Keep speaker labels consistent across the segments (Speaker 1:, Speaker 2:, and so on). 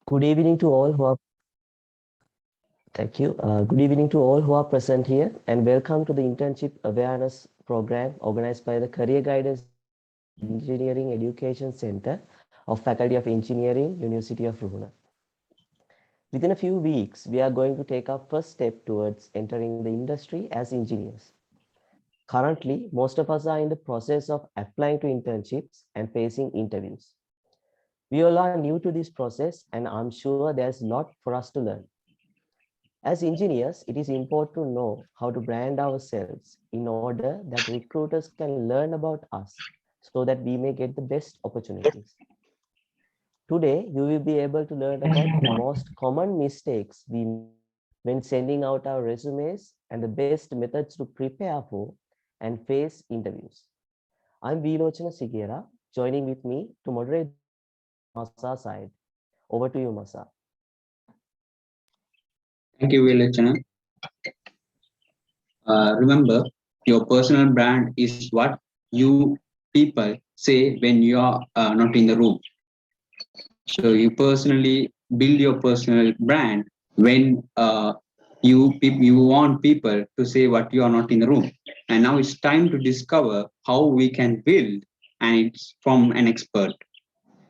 Speaker 1: Good evening to all who are Thank you. Good evening to all who are present here, and welcome to the Internship Awareness Program organized by the Career Guidance Engineering Education Center of Faculty of Engineering, University of Ruhuna. Within a few weeks, we are going to take our first step towards entering the industry as engineers. Currently, most of us are in the process of applying to internships and facing interviews. We all are new to this process, and I'm sure there's a lot for us to learn. As engineers, it is important to know how to brand ourselves in order that recruiters can learn about us so that we may get the best opportunities. Today, you will be able to learn about the most common mistakes we make when sending out our resumes and the best methods to prepare for and face interviews. I'm Vilochana Sigera, joining with me to moderate Masa side. Over to you, Masa.
Speaker 2: Thank you, Vilachana. Remember, your personal brand is what you people say when you are not in the room. So you personally build your personal brand when you want people to say what you are not in the room. And now it's time to discover how we can build, and it's from an expert.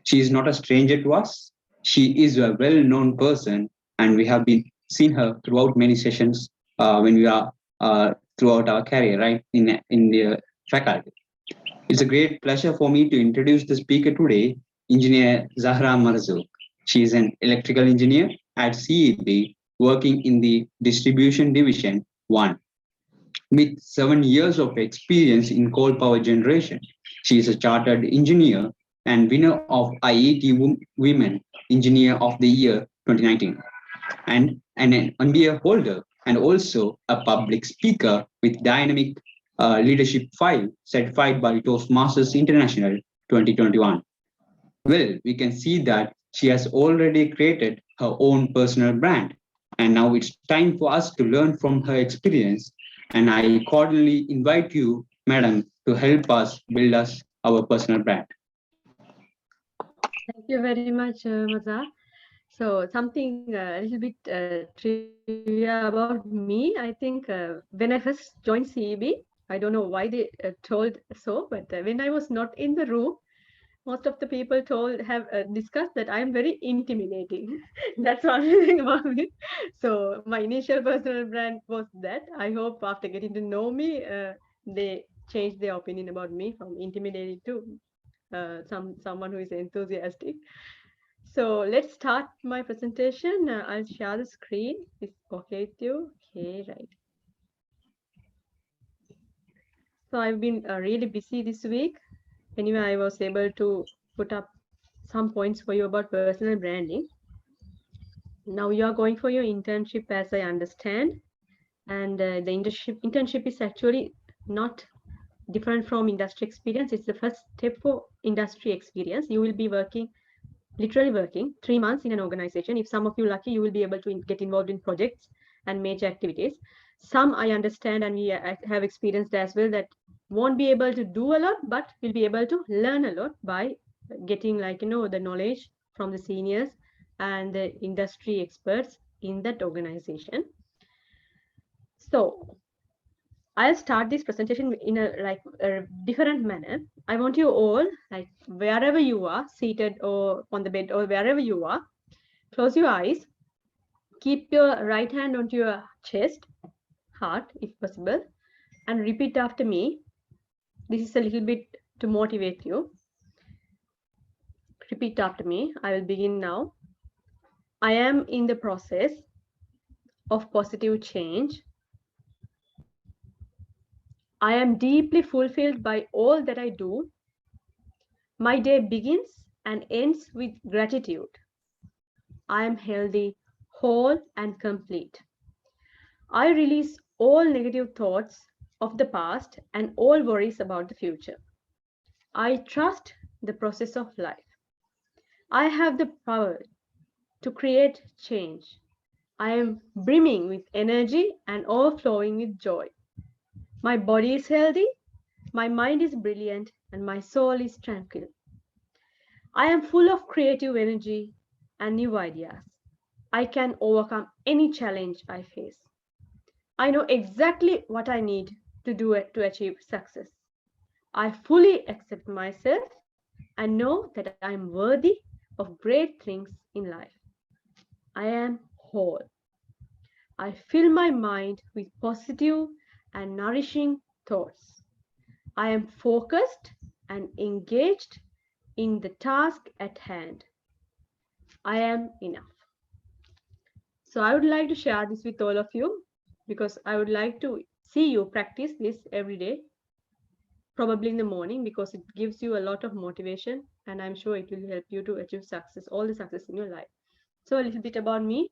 Speaker 2: She is not a stranger to us. She is a well-known person, and we have been seen her throughout many sessions when we are throughout our career, right, in the faculty. It's a great pleasure for me to introduce the speaker today, Engineer Zahra Marzook. She is an electrical engineer at CEB, working in the Distribution Division 1. With 7 years of experience in coal power generation, she is a chartered engineer and winner of IET Women Engineer of the Year 2019, and an MBA holder, and also a public speaker with dynamic leadership file certified by Toastmasters International 2021. Well, we can see that she has already created her own personal brand, and now it's time for us to learn from her experience. And I cordially invite you, madam, to help us build us our personal brand.
Speaker 3: Thank you very much, Maza. So something a little bit trivia about me. I think when I first joined CEB, I don't know why they told so, but when I was not in the room, most of the people told have discussed that I am very intimidating. That's one thing about me. So my initial personal brand was that. I hope after getting to know me, they changed their opinion about me from intimidating to someone who is enthusiastic. So let's start my presentation. I'll share the screen. Is okay with you? Okay, right. So I've been really busy this week. Anyway, I was able to put up some points for you about personal branding. Now you are going for your internship, as I understand, and the internship is actually not different from industry experience. It's the first step for industry experience. You will be working, literally working 3 months in an organization. If some of you lucky, you will be able to get involved in projects and major activities. Some I understand, and we have experienced as well, that won't be able to do a lot, but will be able to learn a lot by getting, like, the knowledge from the seniors and the industry experts in that organization. So I'll start this presentation in a different manner. I want you all, like, wherever you are, seated or on the bed or wherever you are, close your eyes, keep your right hand onto your chest, heart if possible, and repeat after me. This is a little bit to motivate you. Repeat after me. I will begin now. I am in the process of positive change. I am deeply fulfilled by all that I do. My day begins and ends with gratitude. I am healthy, whole, and complete. I release all negative thoughts of the past and all worries about the future. I trust the process of life. I have the power to create change. I am brimming with energy and overflowing with joy. My body is healthy, my mind is brilliant, and my soul is tranquil. I am full of creative energy. and new ideas. I can overcome any challenge I face. I know exactly what I need to do it to achieve success. I fully accept myself and know that I am worthy of great things in life. I am whole. I fill my mind with positive and nourishing thoughts. I am focused and engaged in the task at hand. I am enough. So I would like to share this with all of you because I would like to see you practice this every day, probably in the morning, because it gives you a lot of motivation and I'm sure it will help you to achieve success, all the success in your life. So a little bit about me.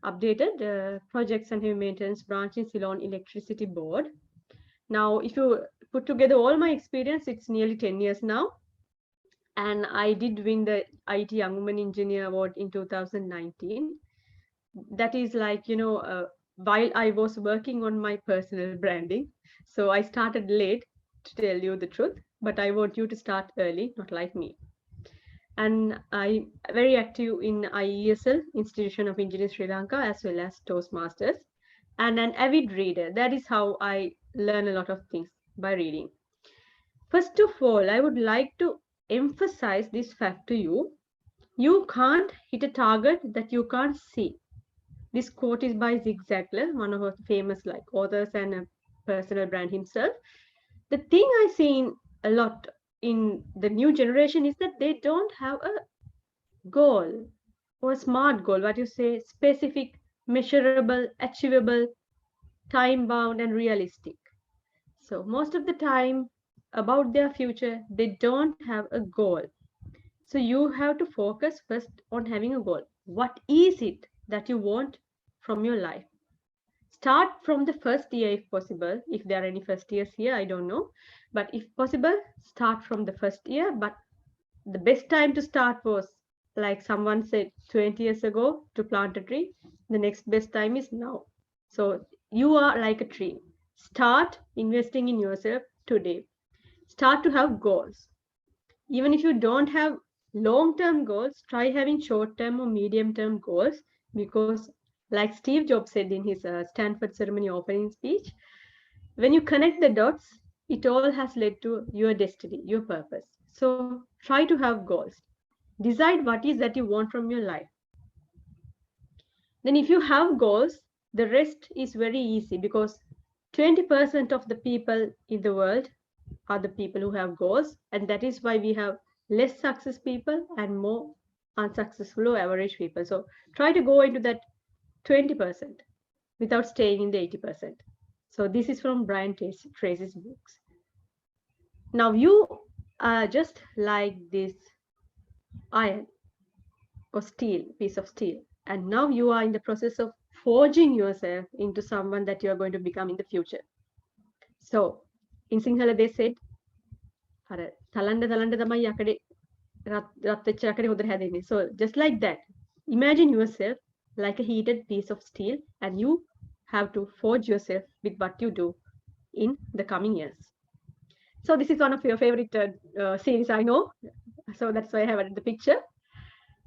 Speaker 3: Updated projects and heavy maintenance branch in Ceylon Electricity Board. Now, if you put together all my experience, it's nearly 10 years now. And I did win the IT Young Woman Engineer Award in 2019. That is like, while I was working on my personal branding. So I started late, to tell you the truth, but I want you to start early, not like me. And I very active in IESL, Institution of Engineers Sri Lanka, as well as Toastmasters, and an avid reader. That is how I learn a lot of things, by reading. First of all, I would like to emphasize this fact to you. You can't hit a target that you can't see. This quote is by Zig Ziglar, one of our famous authors and a personal brand himself. The thing I see in a lot in the new generation is that they don't have a goal or a smart goal, what you say, specific, measurable, achievable, time bound, and realistic. So most of the time about their future, they don't have a goal. So you have to focus first on having a goal. What is it that you want from your life? Start from the first year if possible. If there are any first years here, I don't know. But if possible, start from the first year. But the best time to start was, like someone said 20 years ago, to plant a tree. The next best time is now. So you are like a tree. Start investing in yourself today. Start to have goals. Even if you don't have long term goals, try having short term or medium term goals, because like Steve Jobs said in his Stanford ceremony opening speech, when you connect the dots, it all has led to your destiny, your purpose. So try to have goals. Decide what is that you want from your life. Then if you have goals, the rest is very easy, because 20% of the people in the world are the people who have goals, and that is why we have less success people and more unsuccessful or average people. So try to go into that 20% without staying in the 80%. So this is from Brian Tracy's books. Now you are just like this iron or steel, piece of steel, and now you are in the process of forging yourself into someone that you are going to become in the future. So in Sinhala they said, "Talanda talanda tamai yakade rat vecha yakade hodara hadenne." So just like that, imagine yourself like a heated piece of steel, and you have to forge yourself with what you do in the coming years. So this is one of your favorite scenes, I know. So that's why I have added the picture.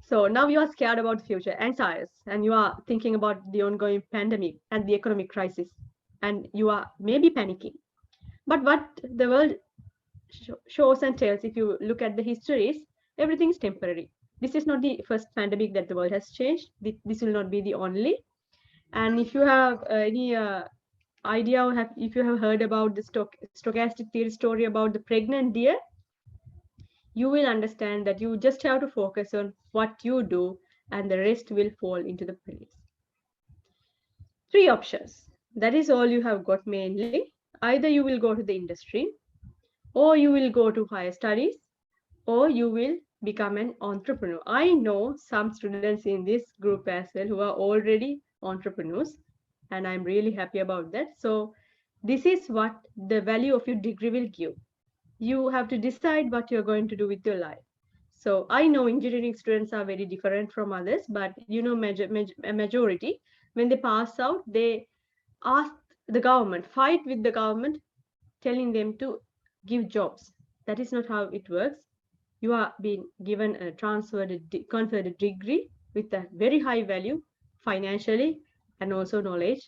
Speaker 3: So now you are scared about the future, anxious, and you are thinking about the ongoing pandemic and the economic crisis, and you are maybe panicking. But what the world shows and tells, if you look at the histories, everything is temporary. This is not the first pandemic that the world has changed. This will not be the only. And if you have any idea, or if you have heard about the stochastic theory story about the pregnant deer, you will understand that you just have to focus on what you do, and the rest will fall into the place. 3 options. That is all you have got mainly. Either you will go to the industry, or you will go to higher studies, or you will become an entrepreneur. I know some students in this group as well who are already entrepreneurs, and I'm really happy about that. So this is what the value of your degree will give. You have to decide what you're going to do with your life. So I know engineering students are very different from others, but a majority, when they pass out, they ask the government, fight with the government, telling them to give jobs. That is not how it works. You are being given a conferred a degree, with a very high value financially and also knowledge.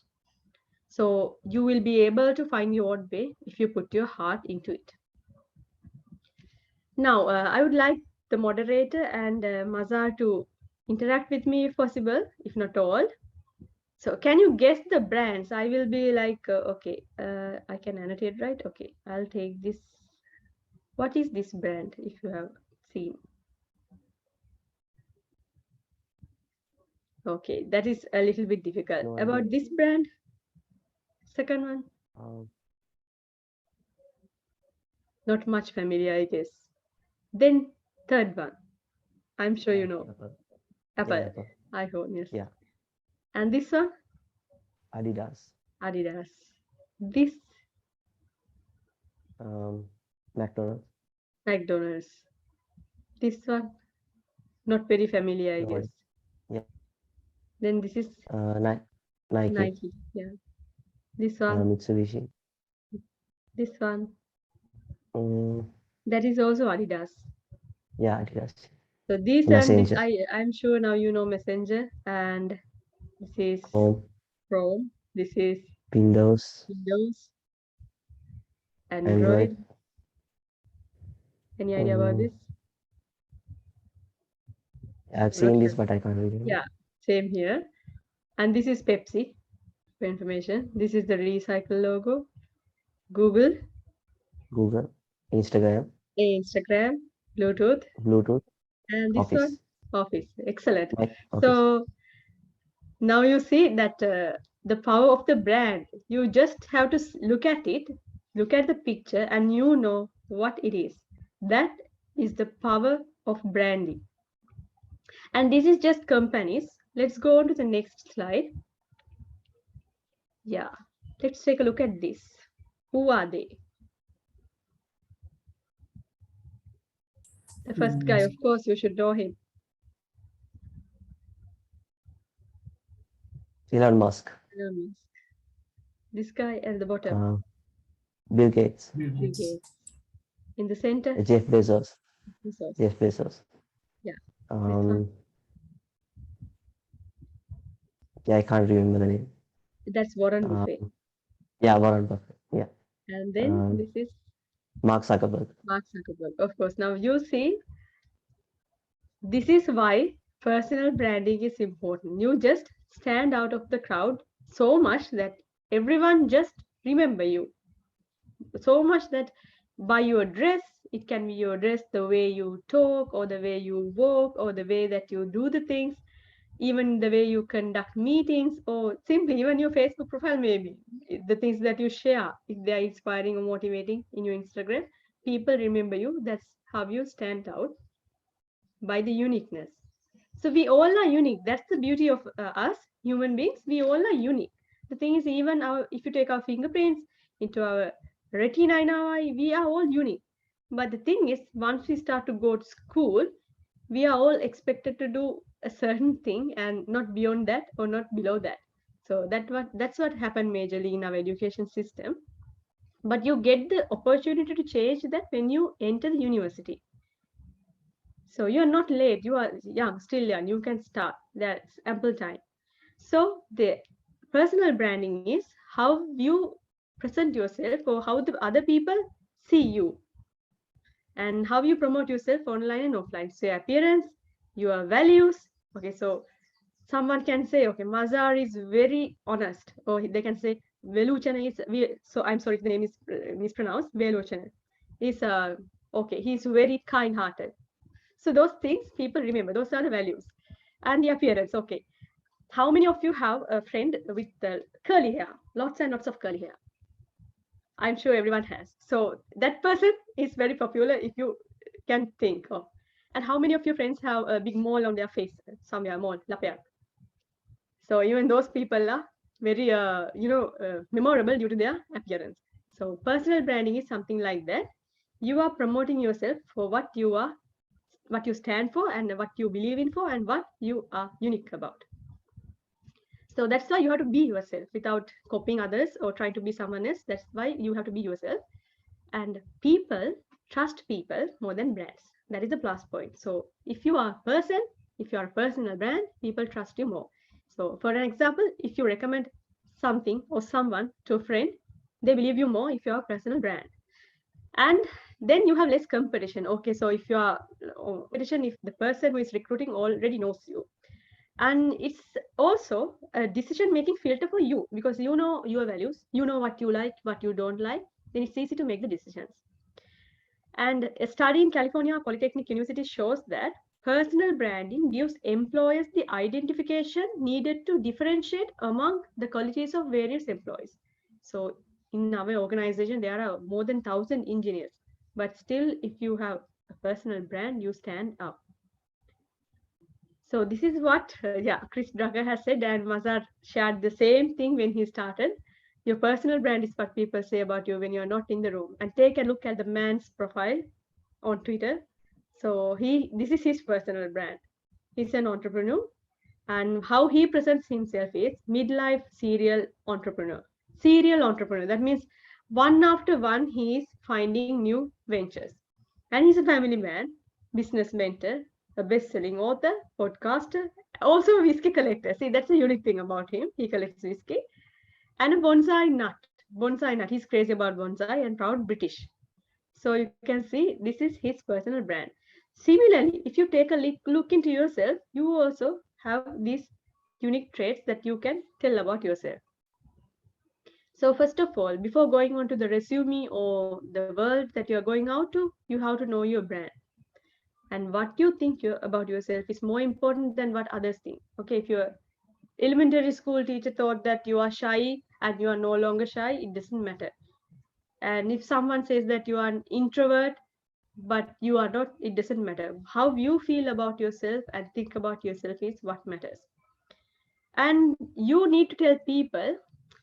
Speaker 3: So you will be able to find your own way if you put your heart into it. Now, I would like the moderator and Mazhar to interact with me if possible, if not all. So can you guess the brands? I will be like, okay, I can annotate, right? Okay, I'll take this. What is this brand if you have seen? Okay, that is a little bit difficult.
Speaker 1: No
Speaker 3: About
Speaker 1: idea.
Speaker 3: this brand, second one,
Speaker 1: Um,
Speaker 3: not much familiar, I guess. Then third one, I'm sure you know,
Speaker 1: Apple.
Speaker 3: Apple,
Speaker 1: Yeah, Apple.
Speaker 3: iPhone, yes.
Speaker 1: Yeah.
Speaker 3: And this one,
Speaker 1: Adidas.
Speaker 3: Adidas. This,
Speaker 1: McDonald's.
Speaker 3: McDonald's. This one, not very familiar, I
Speaker 1: No
Speaker 3: guess.
Speaker 1: idea. Yeah.
Speaker 3: Then this is
Speaker 1: Nike.
Speaker 3: Nike. Yeah. This one,
Speaker 1: Mitsubishi.
Speaker 3: this one.
Speaker 1: Mm,
Speaker 3: That is also Adidas.
Speaker 1: yeah, Adidas.
Speaker 3: So these and this,
Speaker 1: Messenger.
Speaker 3: I'm sure now you know Messenger, and this is
Speaker 1: Chrome.
Speaker 3: Chrome. This is
Speaker 1: Windows.
Speaker 3: Windows,
Speaker 1: Android.
Speaker 3: Android. Any idea about this?
Speaker 1: I've
Speaker 3: Not
Speaker 1: seen this,
Speaker 3: sure.
Speaker 1: but I can't remember.
Speaker 3: Yeah, same here. And this is Pepsi for information. This is the recycle logo. Google,
Speaker 1: Google. Instagram.
Speaker 3: Instagram, Bluetooth,
Speaker 1: Bluetooth.
Speaker 3: and this one,
Speaker 1: Office.
Speaker 3: Office. Excellent.
Speaker 1: Office.
Speaker 3: So now you see that the power of the brand, you just have to look at it, look at the picture, and you know what it is. That is the power of branding. And this is just companies. Let's go on to the next slide. Yeah, let's take a look at this. Who are they? The first guy, of course, you should know him.
Speaker 1: Elon Musk.
Speaker 3: This guy at the bottom.
Speaker 1: Bill Gates.
Speaker 3: Bill Gates. In the center.
Speaker 1: Jeff Bezos.
Speaker 3: Bezos.
Speaker 1: Jeff Bezos.
Speaker 3: Yeah.
Speaker 1: Yeah, I can't remember the name.
Speaker 3: That's Warren Buffett.
Speaker 1: Yeah, Warren Buffett. Yeah.
Speaker 3: And then this is
Speaker 1: Mark Zuckerberg.
Speaker 3: Mark Zuckerberg, of course. Now you see, this is why personal branding is important. You just stand out of the crowd so much that everyone just remember you. So much that by your dress, it can be your dress, the way you talk, or the way you walk, or the way that you do the things, even the way you conduct meetings, or simply even your Facebook profile, maybe the things that you share, if they are inspiring or motivating in your Instagram, people remember you. That's how you stand out, by the uniqueness. So we all are unique. That's the beauty of us human beings. We all are unique. The thing is, even if you take our fingerprints into our retina in our eye, we are all unique. But the thing is, once we start to go to school, we are all expected to do a certain thing and not beyond that or not below that. So that's what happened majorly in our education system. But you get the opportunity to change that when you enter the university. So you're not late, you are young, still young, you can start. That's ample time. So the personal branding is how you present yourself or how the other people see you, and how you promote yourself online and offline. So your appearance, your values. Okay, so someone can say, okay, Mazhar is very honest, or they can say Veluchana is, so I'm sorry if the name is mispronounced, Veluchana is okay, he's very kind-hearted. So those things people remember, those are the values. And the appearance, okay, how many of you have a friend with curly hair, lots and lots of curly hair? I'm sure everyone has. So that person is very popular if you can think of. And how many of your friends have a big mole on their face, somewhere mole, lapea? So even those people are very, memorable due to their appearance. So personal branding is something like that. You are promoting yourself for what you are, what you stand for, and what you believe in for, and what you are unique about. So that's why you have to be yourself without copying others or trying to be someone else. That's why you have to be yourself. And people trust people more than brands. That is the plus point. So if you are a person, If you are a personal brand, people trust you more. So for an example, if you recommend something or someone to a friend, they believe you more if you are a personal brand. And then you have less competition. Okay, so if you are competition, if the person who is recruiting already knows you, and it's also a decision making filter for you, because you know your values, you know what you like, what you don't like, then it's easy to make the decisions. And a study in California Polytechnic University shows that personal branding gives employers the identification needed to differentiate among the qualities of various employees. So in our organization, there are more than 1,000 engineers, but still, if you have a personal brand, you stand out. So this is what, Chris Drucker has said, and Mazar shared the same thing when he started. Your personal brand is what people say about you when you're not in the room. And take a look at the man's profile on Twitter. So this is his personal brand. He's an entrepreneur, and how he presents himself is midlife serial entrepreneur. Serial entrepreneur. That means one after one, he is finding new ventures. And he's a family man, business mentor, a best-selling author, podcaster, also a whiskey collector. See, that's a unique thing about him. He collects whiskey. And a bonsai nut. Bonsai nut. He's crazy about bonsai and proud British. So you can see this is his personal brand. Similarly, if you take a look into yourself, you also have these unique traits that you can tell about yourself. So first of all, before going on to the resume or the world that you're going out to, you have to know your brand. And what you think about yourself is more important than what others think. Okay, if your elementary school teacher thought that you are shy and you are no longer shy, it doesn't matter. And if someone says that you are an introvert, but you are not, it doesn't matter. How you feel about yourself and think about yourself is what matters. And you need to tell people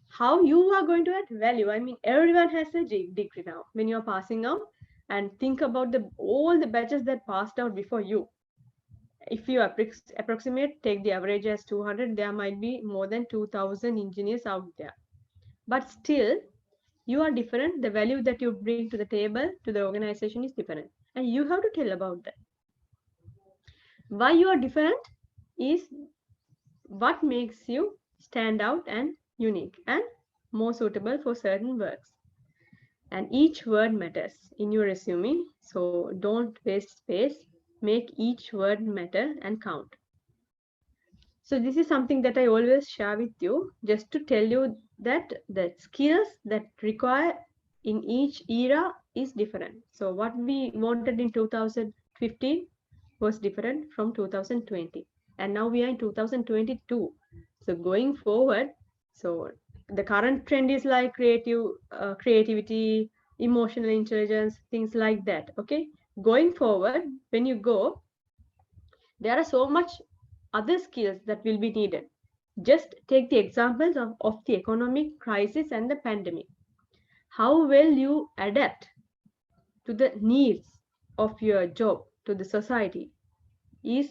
Speaker 3: how you are going to add value. I mean, everyone has a degree now when you're passing out, and think about all the batches that passed out before you. If you approximate, take the average as 200, there might be more than 2,000 engineers out there. But still, you are different. The value that you bring to the table, to the organization is different. And you have to tell about that. Why you are different is what makes you stand out and unique and more suitable for certain works. And each word matters in your resume, so don't waste space. Make each word matter and count. So this is something that I always share with you, just to tell you that the skills that require in each era is different. So what we wanted in 2015 was different from 2020, and now we are in 2022. So going forward, so the current trend is like creativity, emotional intelligence, things like that. Okay, going forward, when you go, there are so much other skills that will be needed. Just take the examples of the economic crisis and the pandemic. How well you adapt to the needs of your job, to the society, is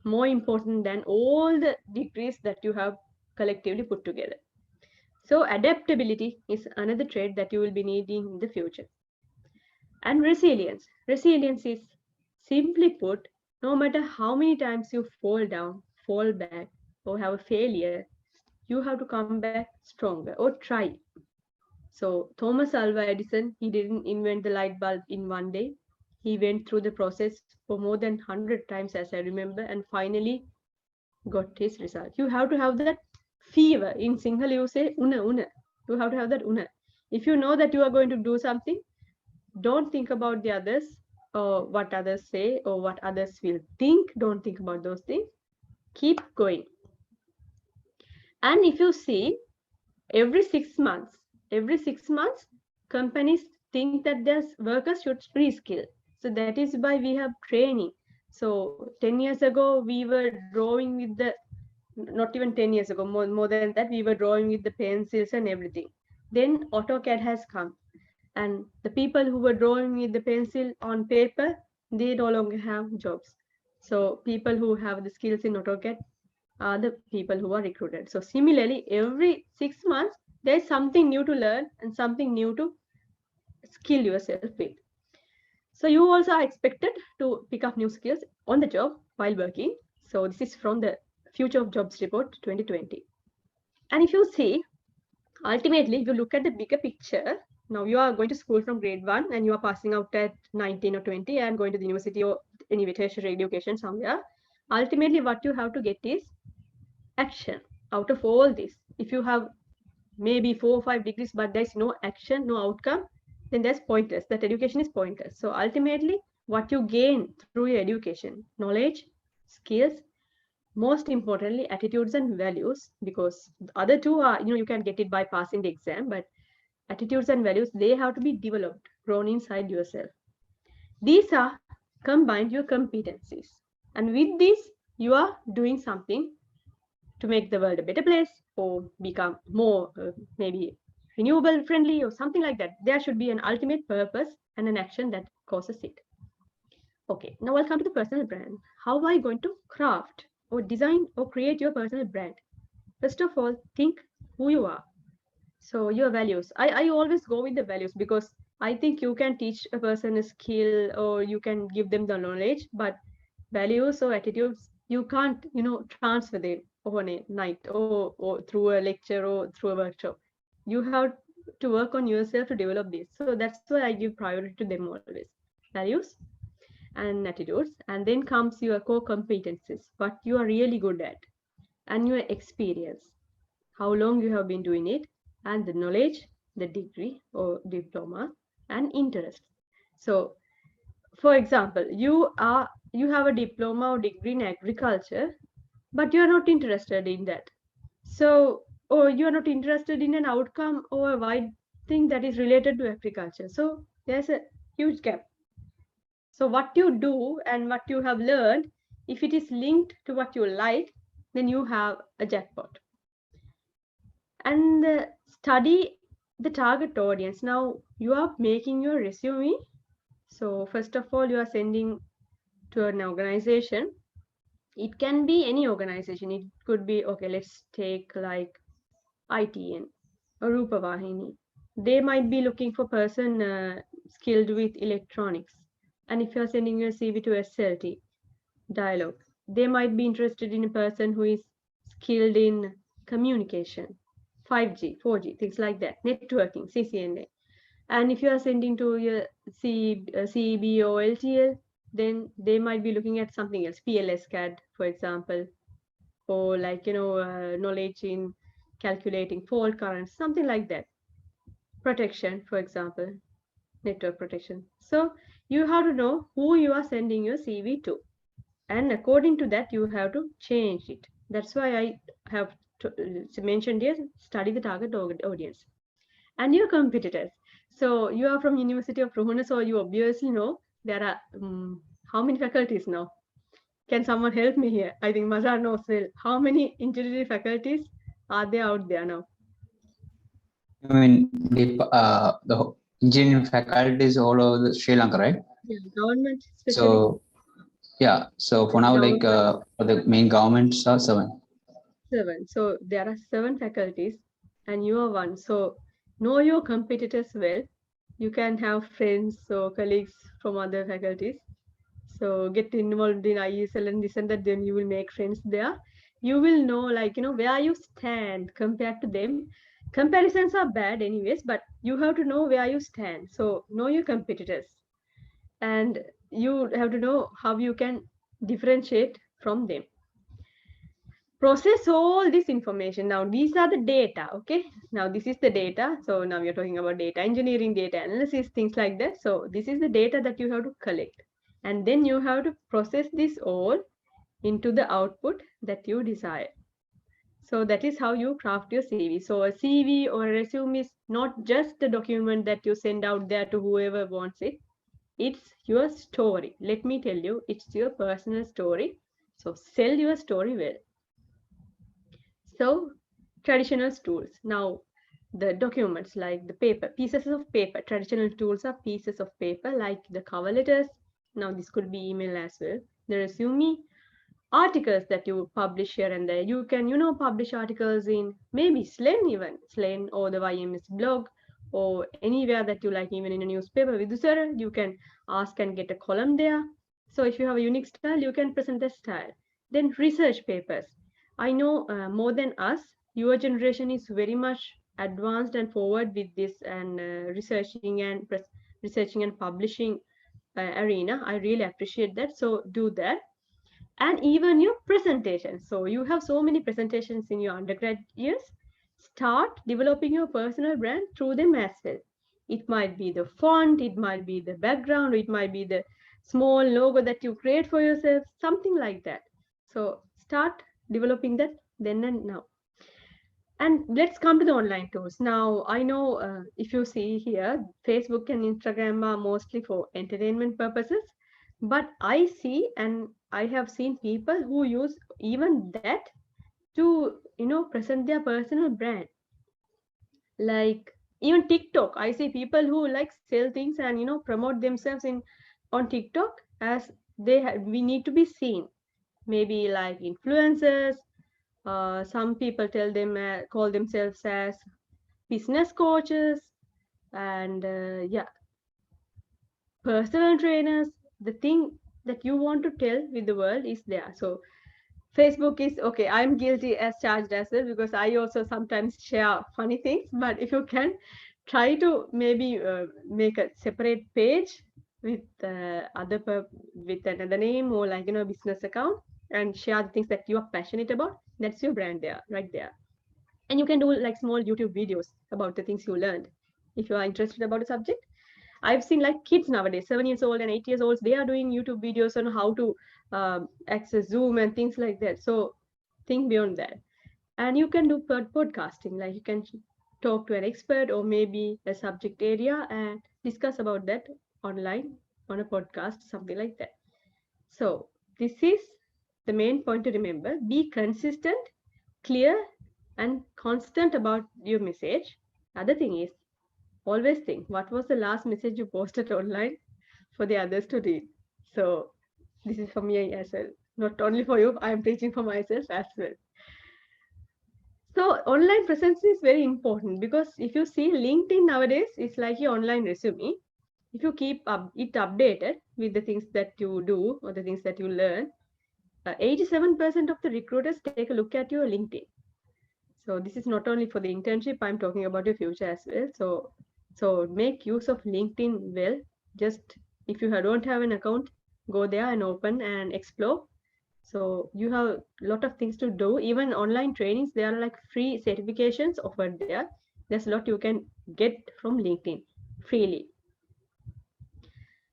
Speaker 3: more important than all the degrees that you have collectively put together. So adaptability is another trait that you will be needing in the future. And resilience. Resilience is, simply put, no matter how many times you fall down, fall back, or have a failure, you have to come back stronger or try. So Thomas Alva Edison, he didn't invent the light bulb in one day. He went through the process for more than 100 times, as I remember, and finally got his result. You have to have that fever. In Sinhala, you say una una. You have to have that una. If you know that you are going to do something, don't think about the others or what others say or what others will think. Don't think about those things. Keep going. And if you see, every 6 months, companies think that their workers should reskill. So that is why we have training. So 10 years ago, we were drawing with not even 10 years ago, more than that, we were drawing with the pencils and everything. Then AutoCAD has come. And the people who were drawing with the pencil on paper, they no longer have jobs. So people who have the skills in AutoCAD are the people who are recruited. So similarly, every 6 months, there's something new to learn and something new to skill yourself with. So you also are expected to pick up new skills on the job while working. So this is from the Future of Jobs Report 2020. And if you see, ultimately, if you look at the bigger picture, now you are going to school from grade 1 and you are passing out at 19 or 20 and going to the university or any tertiary education somewhere. Ultimately, what you have to get is action out of all this. If you have maybe 4 or 5 degrees, but there's no action, no outcome, then that's pointless. That education is pointless. So ultimately, what you gain through your education, knowledge, skills, most importantly, attitudes and values, because the other two are, you can get it by passing the exam, but attitudes and values, they have to be developed, grown inside yourself. These are combined your competencies. And with this, you are doing something to make the world a better place or become more maybe renewable friendly or something like that. There should be an ultimate purpose and an action that causes it. Okay, now I'll come to the personal brand. How are you going to craft or design or create your personal brand? First of all, think who you are. So your values. I always go with the values because I think you can teach a person a skill or you can give them the knowledge, but values or attitudes, you can't, transfer them overnight or through a lecture or through a workshop. You have to work on yourself to develop this. So that's why I give priority to them always. Values and attitudes, and then comes your core competencies, what you are really good at, and your experience, how long you have been doing it, and the knowledge, the degree or diploma, and interest. So for example, you have a diploma or degree in agriculture, but you are not interested in that. So, or you are not interested in an outcome or a wide thing that is related to agriculture. So there's a huge gap. So what you do and what you have learned, if it is linked to what you like, then you have a jackpot. And study the target audience. Now you are making your resume. So first of all, you are sending to an organization. It can be any organization. It could be, okay, let's take like ITN or Rupavahini. They might be looking for person skilled with electronics. And if you're sending your CV to SLT, dialogue, they might be interested in a person who is skilled in communication, 5G, 4G, things like that, networking, CCNA. And if you are sending to your CEB or LTL, then they might be looking at something else, PLS CAD, for example, or like, knowledge in calculating fault currents, something like that. Protection, for example, network protection. So you have to know who you are sending your CV to. And according to that, you have to change it. That's why I have mentioned here, study the target audience. And your competitors. So you are from University of Ruhuna, so you obviously know there are how many faculties now? Can someone help me here? I think Mazhar knows well. How many engineering faculties are there out there now?
Speaker 2: I mean, the engineering faculties all over Sri Lanka, right?
Speaker 3: Yeah, government especially.
Speaker 2: So, yeah. So for now, like for the main governments are 7.
Speaker 3: 7. So there are 7 faculties, and you are one. So know your competitors well. You can have friends or colleagues from other faculties. So get involved in IESL and this and that, then you will make friends there. You will know, like, where you stand compared to them. Comparisons are bad anyways, but you have to know where you stand. So know your competitors. And you have to know how you can differentiate from them. Process all this information. Now these are the data. Okay, now this is the data. So now we're talking about data engineering, data analysis, things like that. So this is the data that you have to collect, and then you have to process this all into the output that you desire. So that is how you craft your CV. So a CV or a resume is not just a document that you send out there to whoever wants it. It's your story. Let me tell you, it's your personal story. So sell your story well. So traditional tools. Now the documents, like the paper, pieces of paper. Traditional tools are pieces of paper, like the cover letters. Now this could be email as well. The resume, articles that you publish here and there. You can, publish articles in maybe Slen, even Slen or the YMS blog or anywhere that you like, even in a newspaper with Zahra. You can ask and get a column there. So if you have a unique style, you can present that style. Then research papers. I know more than us, your generation is very much advanced and forward with this and researching and publishing arena. I really appreciate that. So do that. And even your presentation. So you have so many presentations in your undergrad years. Start developing your personal brand through them as well. It might be the font, it might be the background, it might be the small logo that you create for yourself, something like that. So start developing that then and now. And let's come to the online tools. Now, I know if you see here, Facebook and Instagram are mostly for entertainment purposes, but I see and I have seen people who use even that to, present their personal brand. Like even TikTok, I see people who like sell things and, promote themselves on TikTok as we need to be seen. Maybe like influencers, some people call themselves as business coaches and yeah, personal trainers. The thing that you want to tell with the world is there. So Facebook is okay. I'm guilty as charged as well because I also sometimes share funny things. But if you can try to maybe make a separate page with with another name or like business account and share the things that you are passionate about. That's your brand there, right there. And you can do like small YouTube videos about the things you learned if you are interested about a subject. I've seen like kids nowadays, 7 years old and 8 years old, they are doing YouTube videos on how to access Zoom and things like that. So think beyond that. And you can do podcasting, like you can talk to an expert or maybe a subject area and discuss about that online on a podcast, something like that. So this is the main point to remember. Be consistent, clear, and constant about your message. Other thing is, always think what was the last message you posted online for the others to read. So this is for me as well, not only for you, I am teaching for myself as well. So online presence is very important because if you see LinkedIn nowadays, it's like your online resume. If you keep it updated with the things that you do or the things that you learn, 87% of the recruiters take a look at your LinkedIn. So this is not only for the internship, I'm talking about your future as well. So make use of LinkedIn well. Just if you don't have an account, go there and open and explore. So you have a lot of things to do. Even online trainings, there are like free certifications offered there. There's a lot you can get from LinkedIn freely.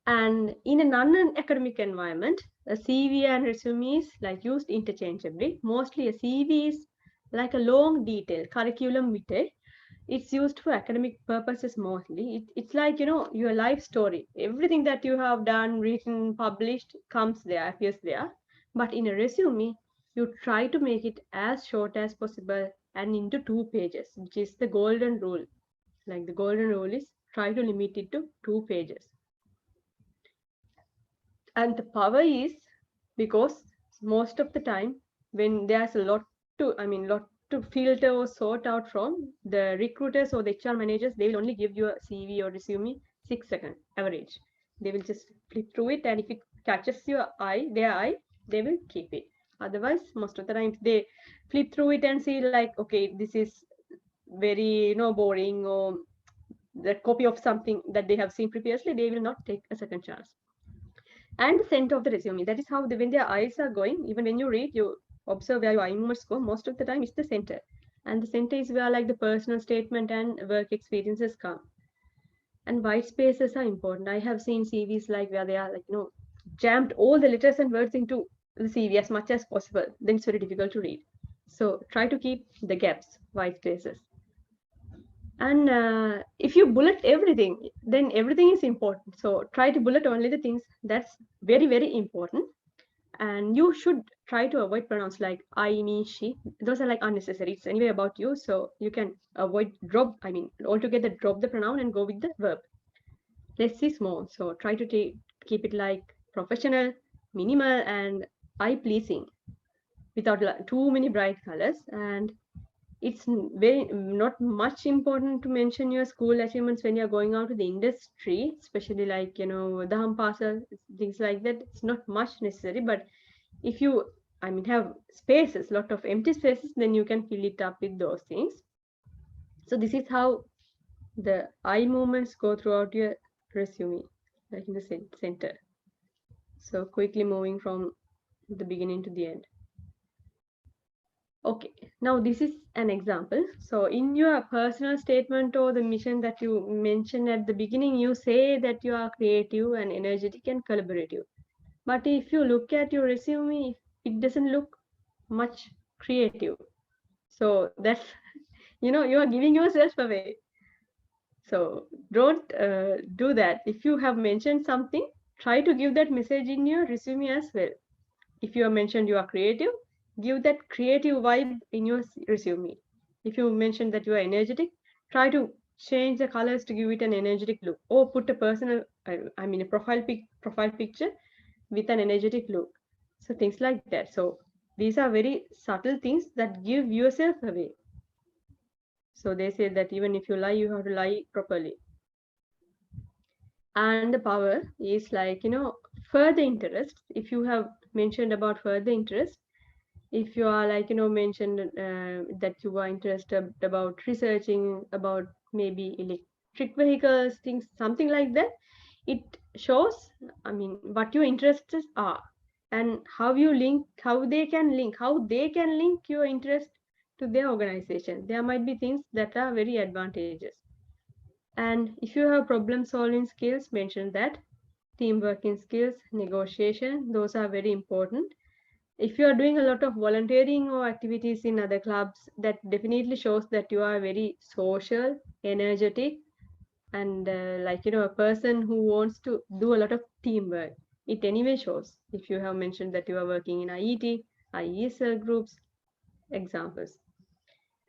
Speaker 3: And in a non-academic environment, a CV and resume is like used interchangeably. Mostly a CV is like a long detail curriculum vitae. It's used for academic purposes mostly. It's like your life story. Everything that you have done, written, published comes there, appears there. But in a resume, you try to make it as short as possible and into 2 pages, which is the golden rule. Like the golden rule is try to limit it to 2 pages. And the power is because most of the time when there's a lot to filter or sort out from, the recruiters or the HR managers, they will only give you a CV or resume 6 seconds average. They will just flip through it, and if it catches their eye, they will keep it. Otherwise, most of the time they flip through it and see like, okay, this is very boring, or the copy of something that they have seen previously, they will not take a second chance. And the center of the resume, that is how when their eyes are going, even when you read, you observe where your eye movements go. Most of the time it's the center, and the center is where like the personal statement and work experiences come. And white spaces are important. I have seen CVs like where they are like jammed all the letters and words into the CV as much as possible, then it's very difficult to read. So try to keep the gaps, white spaces. And if you bullet everything, then everything is important. So try to bullet only the things that's very, very important. And you should try to avoid pronouns like I, me, she. Those are like unnecessary. It's anyway about you. So you can avoid altogether drop the pronoun and go with the verb. Less is more. So try to keep it like professional, minimal, and eye-pleasing without too many bright colors. And it's very not much important to mention your school achievements when you're going out to the industry, especially like Daham Pasa, things like that. It's not much necessary, but if you have spaces, lot of empty spaces, then you can fill it up with those things. So this is how the eye movements go throughout your resume, like in the center. So quickly moving from the beginning to the end. Okay, now this is an example. So in your personal statement or the mission that you mentioned at the beginning, you say that you are creative and energetic and collaborative. But if you look at your resume, it doesn't look much creative. So that's, you are giving yourself away. So don't do that. If you have mentioned something, try to give that message in your resume as well. If you have mentioned you are creative, give that creative vibe in your resume. If you mentioned that you are energetic, try to change the colors to give it an energetic look, or put a personal, a profile picture with an energetic look. So things like that. So these are very subtle things that give yourself away. So they say that even if you lie, you have to lie properly. And the power is like, further interest. If you have mentioned about further interest, if you are like, mentioned that you are interested about researching about maybe electric vehicles, things, something like that, it shows, what your interests are and how they can link your interest to their organization. There might be things that are very advantageous. And if you have problem solving skills, mention that. Team working skills, negotiation, those are very important. If you are doing a lot of volunteering or activities in other clubs, that definitely shows that you are very social, energetic, and a person who wants to do a lot of teamwork. It anyway shows. If you have mentioned that you are working in IET, IESL groups, examples.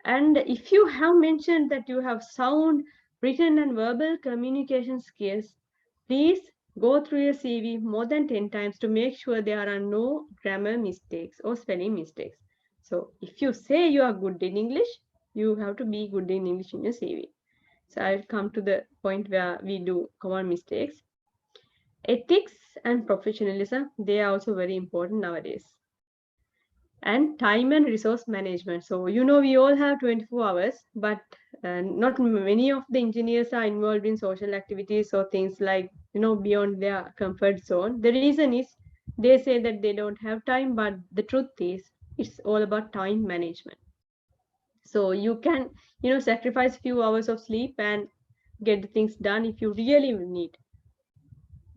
Speaker 3: And if you have mentioned that you have sound written and verbal communication skills, please go through your CV more than 10 times to make sure there are no grammar mistakes or spelling mistakes. So if you say you are good in English, you have to be good in English in your CV. So I'll come to the point where we do common mistakes. Ethics and professionalism, they are also very important nowadays. And time and resource management. So, we all have 24 hours, but not many of the engineers are involved in social activities or things like, beyond their comfort zone. The reason is they say that they don't have time, but the truth is it's all about time management. So you can, sacrifice few hours of sleep and get the things done if you really need.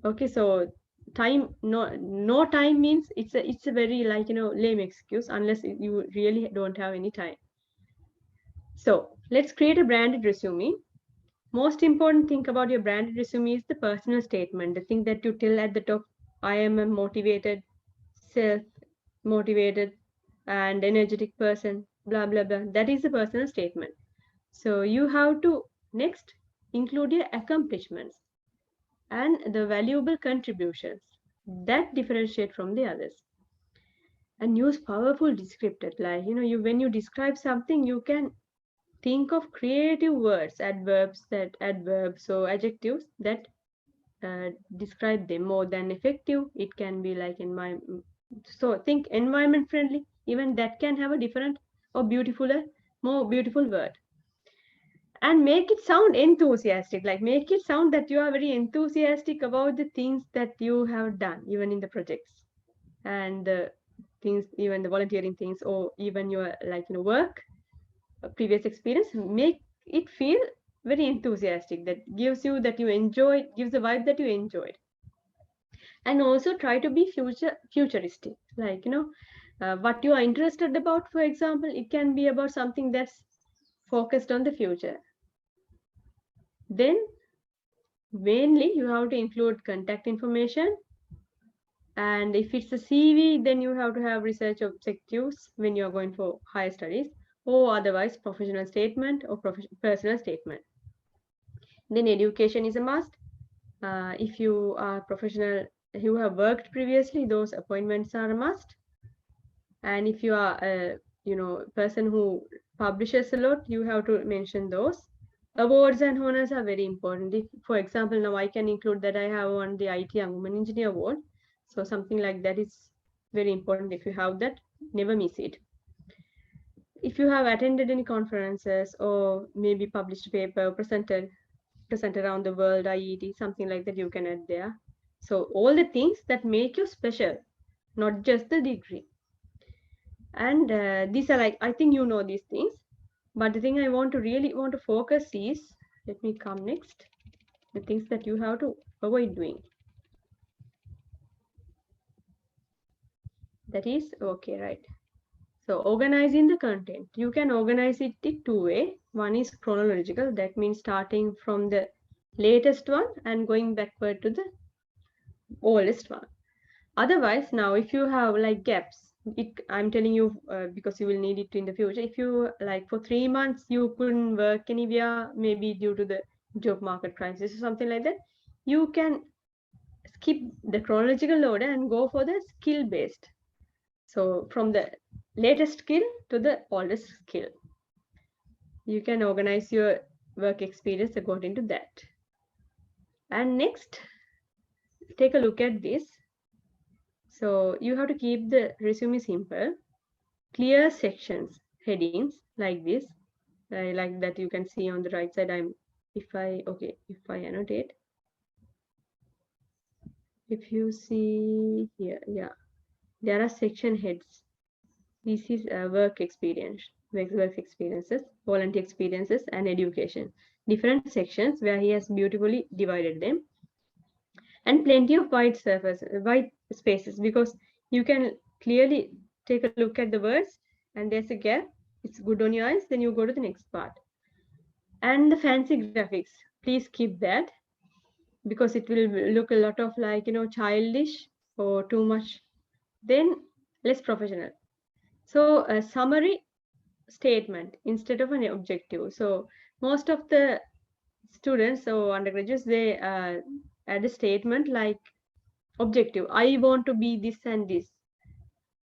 Speaker 3: Okay, so no time means it's a very lame excuse unless you really don't have any time. So let's create a branded resume. Most important thing about your branded resume is the personal statement, the thing that you tell at the top. I am a motivated, self-motivated and energetic person, blah blah blah. That is the personal statement. So you have to next include your accomplishments and the valuable contributions that differentiate from the others. And use powerful descriptors, like when you describe something, you can think of creative words, adverbs or adjectives that describe them more than effective. It can be like so think environment friendly, even that can have a different or more beautiful word. And make it sound enthusiastic, like make it sound that you are very enthusiastic about the things that you have done, even in the projects and the things, even the volunteering things, or even your work, previous experience. Make it feel very enthusiastic, that gives you that you enjoy, gives the vibe that you enjoyed. And also try to be futuristic, like what you are interested about. For example, it can be about something that's focused on the future. Then mainly you have to include contact information, and if it's a CV, then you have to have research objectives when you are going for higher studies, or otherwise professional statement or personal statement. Then education is a must. If you are professional, you have worked previously, those appointments are a must. And if you are a person who publishes a lot, you have to mention those. Awards and honors are very important. If, for example, now I can include that I have won the IT Young Woman Engineer Award. So something like that is very important. If you have that, never miss it. If you have attended any conferences or maybe published paper, present around the world, IET, something like that, you can add there. So all the things that make you special, not just the degree. And these are like, I think you know these things, but the thing I really want to focus is, let me come next, the things that you have to avoid doing. That is okay, right? So organizing the content, you can organize it in two ways. One is chronological, that means starting from the latest one and going backward to the oldest one. Otherwise, now if you have like gaps, I'm telling you because you will need it in the future. If you like for 3 months you couldn't work anywhere, maybe due to the job market crisis or something like that, you can skip the chronological order and go for the skill based. So from the latest skill to the oldest skill, you can organize your work experience according to that. And next, take a look at this. So you have to keep the resume simple, clear sections, headings like this, like that you can see on the right side. If I annotate, if you see here, yeah, there are section heads. This is work experience, work experiences, volunteer experiences, and education. Different sections where he has beautifully divided them, and plenty of white spaces, because you can clearly take a look at the words and there's a gap. It's good on your eyes. Then you go to the next part. And the fancy graphics, please keep that, because it will look a lot of like, childish or too much, then less professional. So a summary statement instead of an objective. So most of the students or undergraduates, they add a statement like objective. I want to be this and this.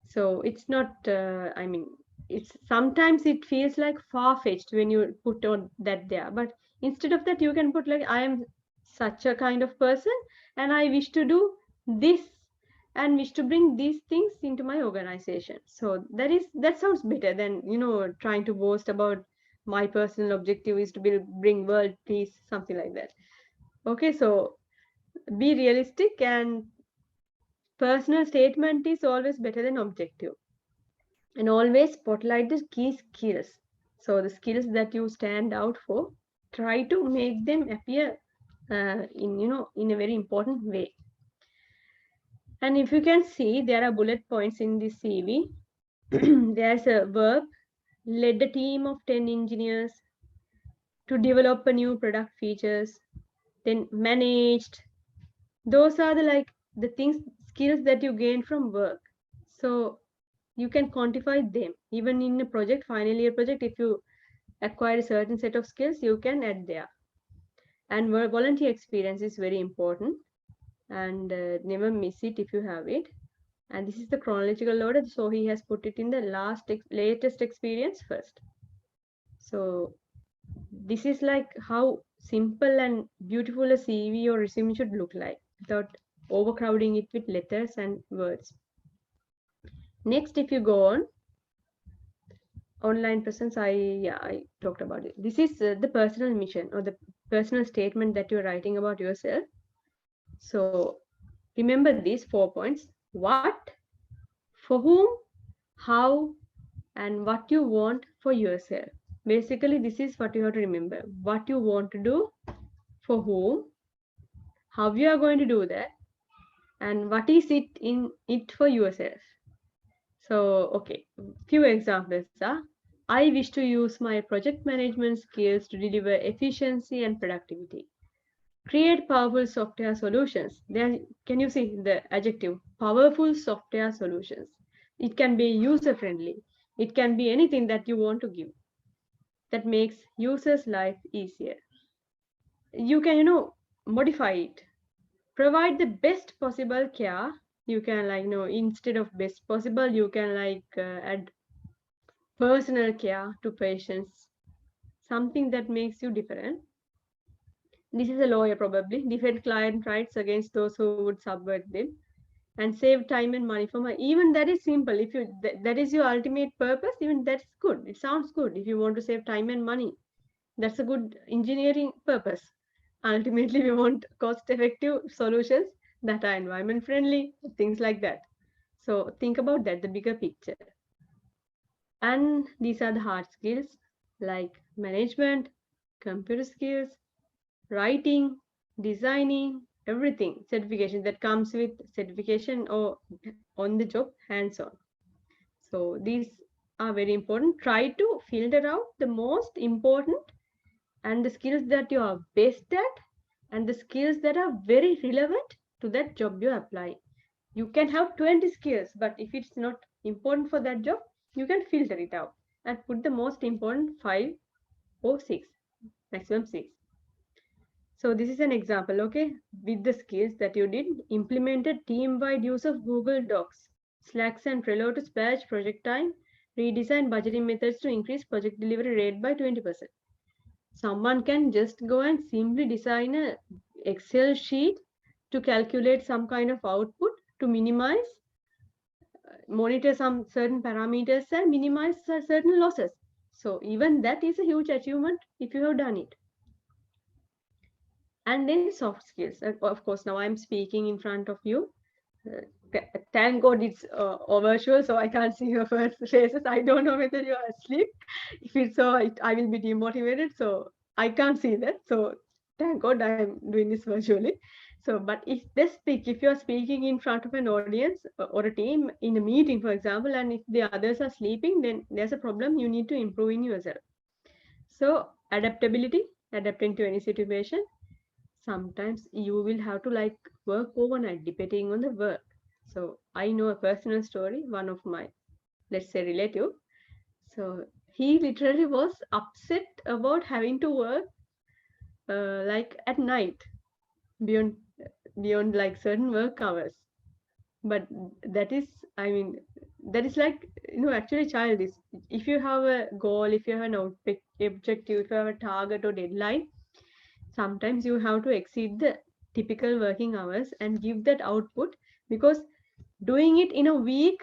Speaker 3: So it's not, it's sometimes it feels like far-fetched when you put on that there. But instead of that, you can put like, I am such a kind of person and I wish to do this and wish to bring these things into my organization. So that sounds better than, trying to boast about my personal objective is to bring world peace, something like that. Okay, so be realistic, and personal statement is always better than objective. And always spotlight the key skills. So the skills that you stand out for, try to make them appear in a very important way. And if you can see, there are bullet points in this CV. There's a verb, led a team of 10 engineers to develop a new product features, then managed. Those are the things, skills that you gain from work. So you can quantify them. Even in a project, final year project, if you acquire a certain set of skills, you can add there. And volunteer experience is very important, and never miss it if you have it. And this is the chronological order, so he has put it in the latest experience first. So this is like how simple and beautiful a CV or resume should look like, without overcrowding it with letters and words. Next, if you go on online presence, I talked about it. This is the personal mission or the personal statement that you're writing about yourself. So remember these 4 points: what, for whom, how, and what you want for yourself. Basically, this is what you have to remember: what you want to do, for whom, how you are going to do that, and what is it in it for yourself. So okay, few examples are: I wish to use my project management skills to deliver efficiency and productivity. Create powerful software solutions. There, can you see the adjective? Powerful software solutions. It can be user-friendly. It can be anything that you want to give that makes users' life easier. You can, modify it. Provide the best possible care. You can instead of best possible, you can add personal care to patients, something that makes you different. This is a lawyer probably. Defend client rights against those who would subvert them. and save time and money for my, even that is simple. If you that is your ultimate purpose, even that's good. It sounds good. If you want to save time and money, that's a good engineering purpose. Ultimately, we want cost effective solutions that are environment friendly, things like that. So think about that, the bigger picture. And these are the hard skills like management, computer skills, writing, designing, everything, certification that comes with certification or on the job hands-on. So these are very important. Try to filter out the most important and the skills that you are best at and the skills that are very relevant to that job you apply. You can have 20 skills, but if it's not important for that job, you can filter it out and put the most important 5 or 6, maximum 6. So this is an example, okay? With the skills that you did, implemented team-wide use of Google Docs, Slacks and Trello to splash project time, redesign budgeting methods to increase project delivery rate by 20%. Someone can just go and simply design a Excel sheet to calculate some kind of output to minimize, monitor some certain parameters and minimize certain losses. So even that is a huge achievement if you have done it. And then soft skills. Of course, now I'm speaking in front of you. Thank God it's virtual, so I can't see your faces. I don't know whether you are asleep. If it's so, I will be demotivated. So I can't see that. So thank God I'm doing this virtually. So, but if they speak, if you're speaking in front of an audience or a team in a meeting, for example, and if the others are sleeping, then there's a problem. You need to improve in yourself. So adaptability, adapting to any situation. Sometimes you will have to like work overnight depending on the work. So I know a personal story, one of my, let's say, relative. So he literally was upset about having to work like at night beyond like certain work hours. But that is, I mean, that is like, actually child is, if you have a goal, if you have an objective, if you have a target or deadline, sometimes you have to exceed the typical working hours and give that output, because doing it in a week,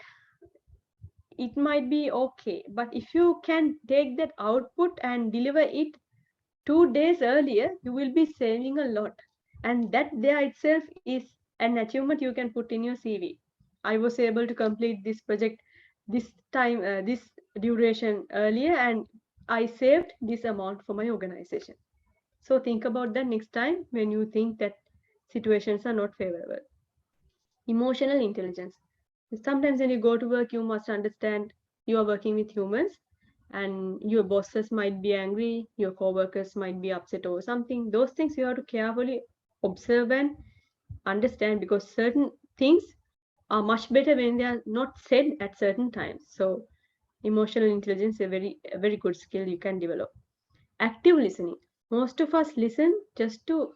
Speaker 3: it might be okay, but if you can take that output and deliver it 2 days earlier, you will be saving a lot, and that there itself is an achievement you can put in your CV. I was able to complete this project this time, this duration earlier, and I saved this amount for my organization. So think about that next time when you think that situations are not favorable. Emotional intelligence. Sometimes when you go to work, you must understand you are working with humans, and your bosses might be angry, your co-workers might be upset over something. Those things you have to carefully observe and understand, because certain things are much better when they are not said at certain times. So emotional intelligence is a very good skill you can develop. Active listening. Most of us listen just to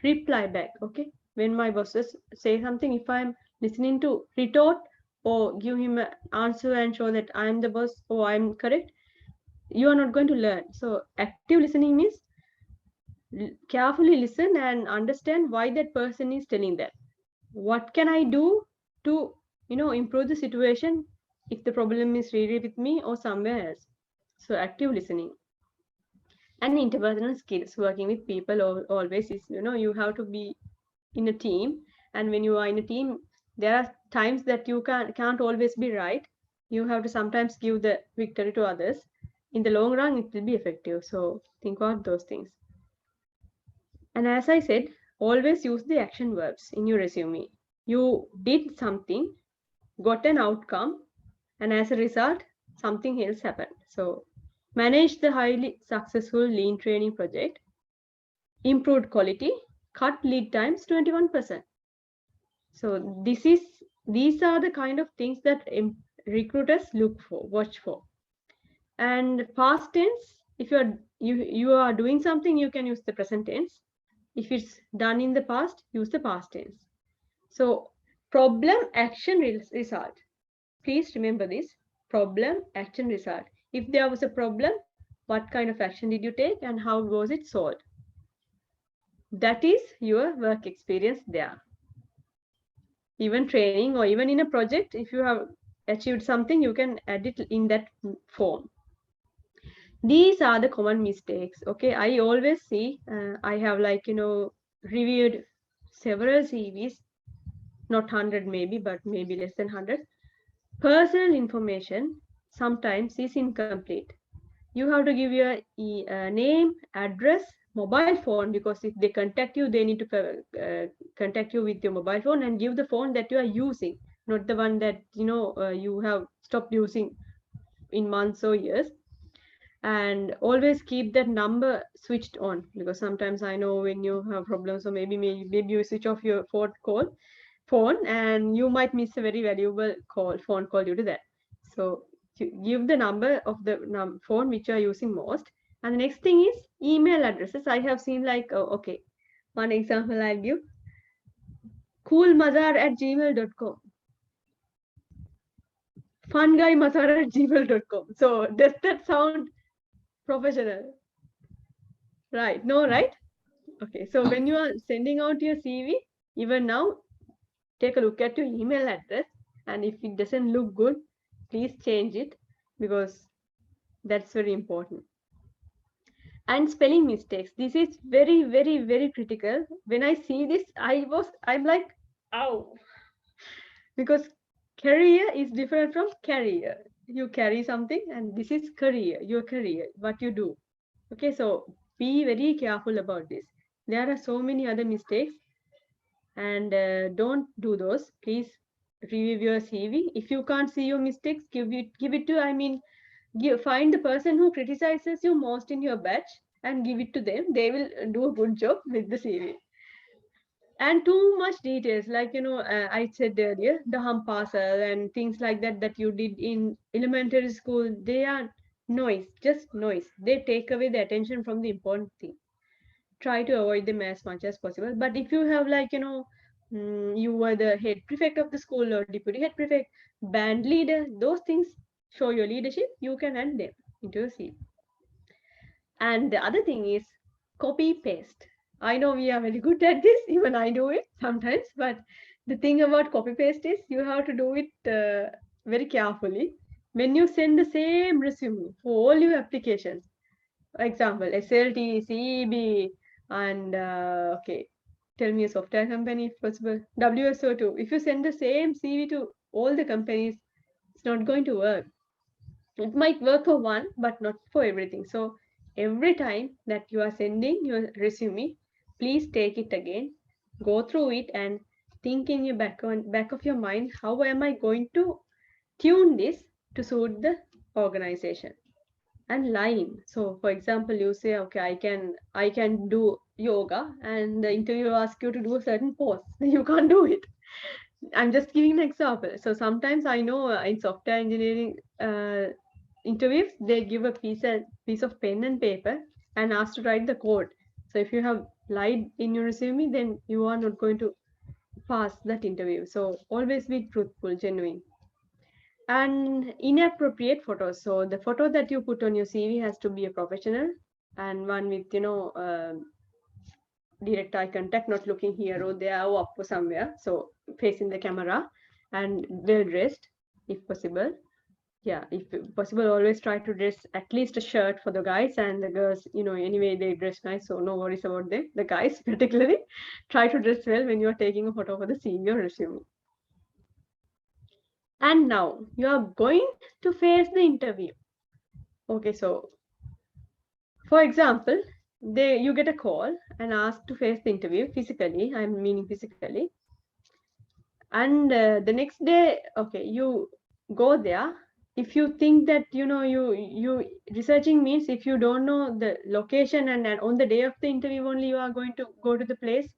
Speaker 3: reply back. Okay, when my bosses say something, if I'm listening to retort or give him an answer and show that I'm the boss or I'm correct, you are not going to learn. So active listening means carefully listen and understand why that person is telling that. What can I do to improve the situation if the problem is really with me or somewhere else? So active listening. And interpersonal skills, working with people always is, you have to be in a team, and when you are in a team, there are times that you can't always be right. You have to sometimes give the victory to others. In the long run, it will be effective. So think about those things. And as I said, always use the action verbs in your resume. You did something, got an outcome, and as a result, something else happened. So manage the highly successful lean training project, improved quality, cut lead times 21%. So these are the kind of things that recruiters watch for. And past tense, if you are doing something, you can use the present tense. If it's done in the past, use the past tense. So problem, action, result. Please remember this: problem, action, result. If there was a problem, what kind of action did you take and how was it solved? That is your work experience there. even training or even in a project, if you have achieved something, you can add it in that form. These are the common mistakes. Okay, I always see, I have like, reviewed several CVs, not 100 maybe, but maybe less than 100. Personal information sometimes is incomplete. You have to give your name, address, mobile phone, because if they contact you, they need to contact you with your mobile phone, and give the phone that you are using, not the one that you have stopped using in months or years. And always keep that number switched on, because sometimes I know when you have problems, or maybe you switch off your phone and you might miss a very valuable phone call due to that. So give the number of the phone which you are using most. And the next thing is email addresses. I have seen like, okay, one example I'll give: coolmazar@gmail.com, funguymazar@gmail.com. So does that sound professional? Right? No, right? Okay, so when you are sending out your CV, even now, take a look at your email address, and if it doesn't look good, please change it, because that's very important. And spelling mistakes, this is very, very, very critical. When I see this, I'm like, ow, because career is different from career. You carry something, and this is career, your career, what you do. Okay, so be very careful about this. There are so many other mistakes, and don't do those. Please review your CV. If you can't see your mistakes, give it to, find the person who criticizes you most in your batch and give it to them. They will do a good job with the CV. And too much details, like I said earlier, the hum parcel and things like that you did in elementary school, they are noise, just noise. They take away the attention from the important thing. Try to avoid them as much as possible. But if you have like, you were the head prefect of the school, or deputy head prefect, band leader, those things show your leadership, you can add them into your CV. And the other thing is copy paste. I know we are very good at this, even I do it sometimes, but the thing about copy paste is you have to do it very carefully. When you send the same resume for all your applications, for example, SLT, CEB, and okay, tell me a software company if possible, WSO2. If you send the same CV to all the companies, it's not going to work. It might work for one, but not for everything. So every time that you are sending your resume, please take it again, go through it, and think in your back of your mind, how am I going to tune this to suit the organization? And lying. So for example, you say, okay, I can do yoga, and the interviewer asks you to do a certain pose. You can't do it. I'm just giving an example. So sometimes I know in software engineering interviews, they give a piece of pen and paper and ask to write the code. So if you have lied in your resume, then you are not going to pass that interview. So always be truthful, genuine. And inappropriate photos. So the photo that you put on your CV has to be a professional, and one with direct eye contact, not looking here or there or up or somewhere. So facing the camera, and well dressed if possible. Yeah, if possible, always try to dress at least a shirt for the guys, and the girls, anyway they dress nice, so no worries about them. The guys particularly, try to dress well when you are taking a photo for the CV or resume. And now you are going to face the interview. Okay, so for example, you get a call and asked to face the interview physically. I'm meaning physically. And the next day, okay, you go there. If you think that you researching means, if you don't know the location, and on the day of the interview only you are going to go to the place,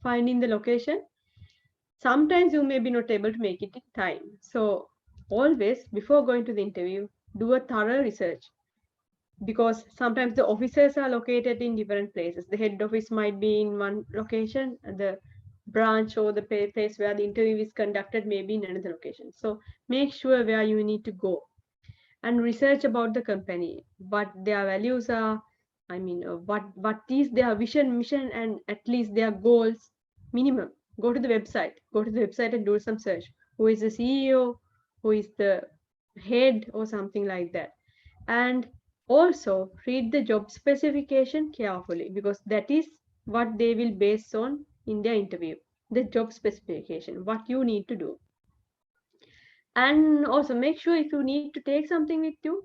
Speaker 3: finding the location, sometimes you may be not able to make it in time. So always, before going to the interview, do a thorough research, because sometimes the officers are located in different places. The head office might be in one location, and the branch or the place where the interview is conducted may be in another location. So make sure where you need to go, and research about the company, what their values are. What is their vision, mission, and at least their goals minimum. Go to the website and do some search. Who is the CEO? Who is the head or something like that? And also read the job specification carefully, because that is what they will base on in their interview. The job specification, what you need to do. And also make sure if you need to take something with you,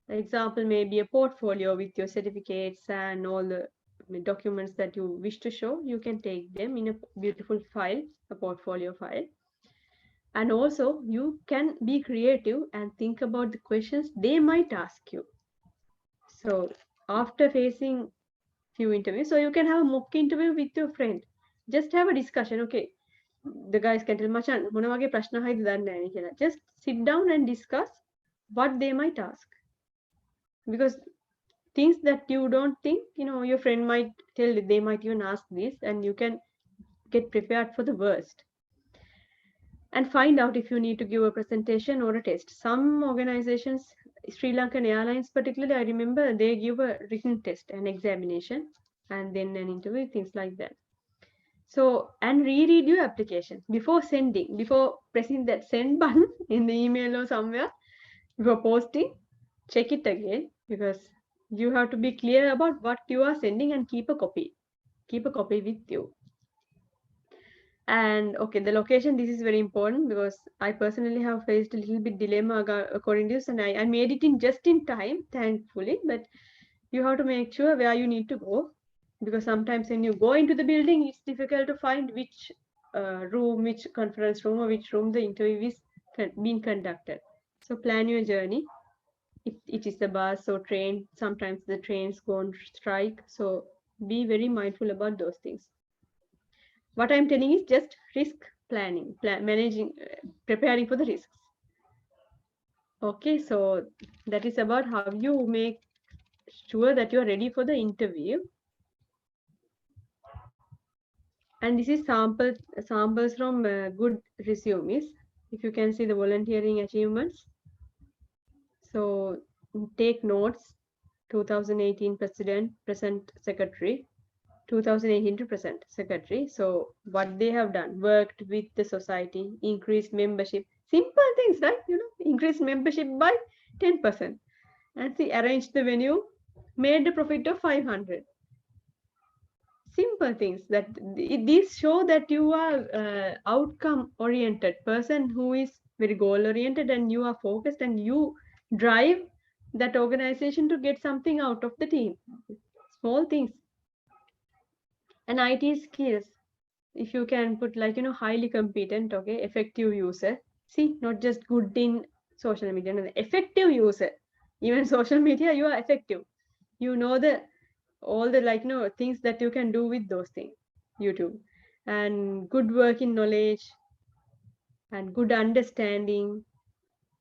Speaker 3: example maybe a portfolio with your certificates and all the documents that you wish to show, you can take them in a beautiful file, a portfolio file. And also you can be creative and think about the questions they might ask you. So after facing few interviews, so you can have a mock interview with your friend, just have a discussion. Okay, the guys can tell මචන් මොන වගේ ප්‍රශ්න හයිද දන්නේ නැහැ කියලා. Just sit down and discuss what they might ask, because things that you don't think, your friend might tell, they might even ask this, and you can get prepared for the worst. And find out if you need to give a presentation or a test. Some organizations, Sri Lankan Airlines particularly, I remember they give a written test, an examination, and then an interview, things like that. So, and reread your application before sending, before pressing that send button in the email or somewhere, before posting, check it again, because you have to be clear about what you are sending and keep a copy with you. And okay, the location, this is very important, because I personally have faced a little bit dilemma according to this, and I made it in just in time, thankfully. But you have to make sure where you need to go, because sometimes when you go into the building, it's difficult to find which room, which conference room, or which room the interview is being conducted. So plan your journey. If it is the bus or train, sometimes the trains go on strike. So be very mindful about those things. What I'm telling is just risk planning, managing, preparing for the risks. Okay, so that is about how you make sure that you are ready for the interview. And this is samples from good resumes. If you can see the volunteering achievements. So take notes. 2018 president, present secretary. 2018 to present secretary. So what they have done: worked with the society, increased membership. Simple things, right? Increased membership by 10%. And see, arranged the venue, made a profit of 500. Simple things that these show that you are outcome oriented person who is very goal oriented, and you are focused, and you drive that organization to get something out of the team. Small things. And IT skills, if you can put like, highly competent, okay, effective user. See, not just good in social media, no, effective user. Even social media, you are effective. You know all the things that you can do with those things. YouTube. And good working knowledge and good understanding.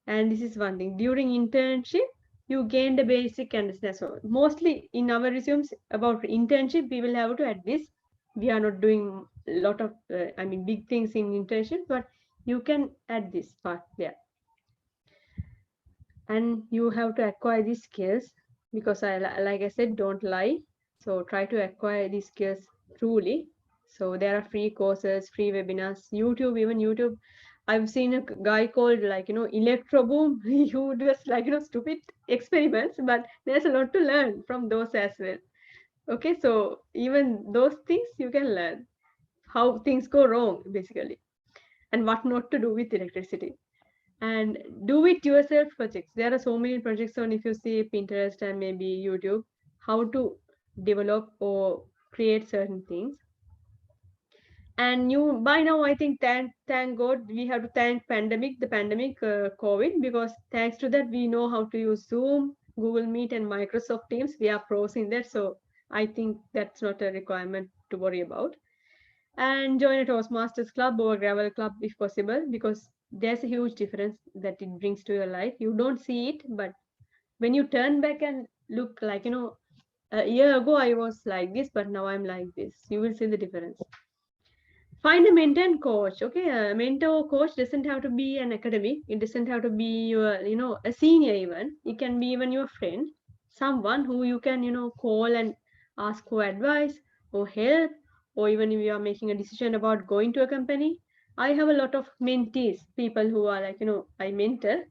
Speaker 3: And this is one thing. During internship, you gain the basic understanding. So mostly in our resumes about internship, we will have to add this. We are not doing a lot of, big things in internship, but you can add this part there. And you have to acquire these skills, because like I said, don't lie. So try to acquire these skills truly. So there are free courses, free webinars, even YouTube. I've seen a guy called Electroboom. He does stupid experiments, but there's a lot to learn from those as well. Okay, so even those things you can learn how things go wrong basically, and what not to do with electricity. And do it yourself projects. There are so many projects on, if you see Pinterest and maybe YouTube, how to develop or create certain things. And you by now, I think, thank God, we have to thank the pandemic COVID, because thanks to that we know how to use Zoom, Google Meet, and Microsoft Teams. We are pros in that, so I think that's not a requirement to worry about. And join a Toastmasters club or Gravel club if possible, because there's a huge difference that it brings to your life. You don't see it, but when you turn back and look, like, a year ago I was like this, but now I'm like this, you will see the difference. Find a mentor and coach. Okay, a mentor or coach doesn't have to be an academic. It doesn't have to be your, a senior even. It can be even your friend, someone who you can, call and ask for advice or help, or even if you are making a decision about going to a company, I have a lot of mentees, people who are like, I mentor,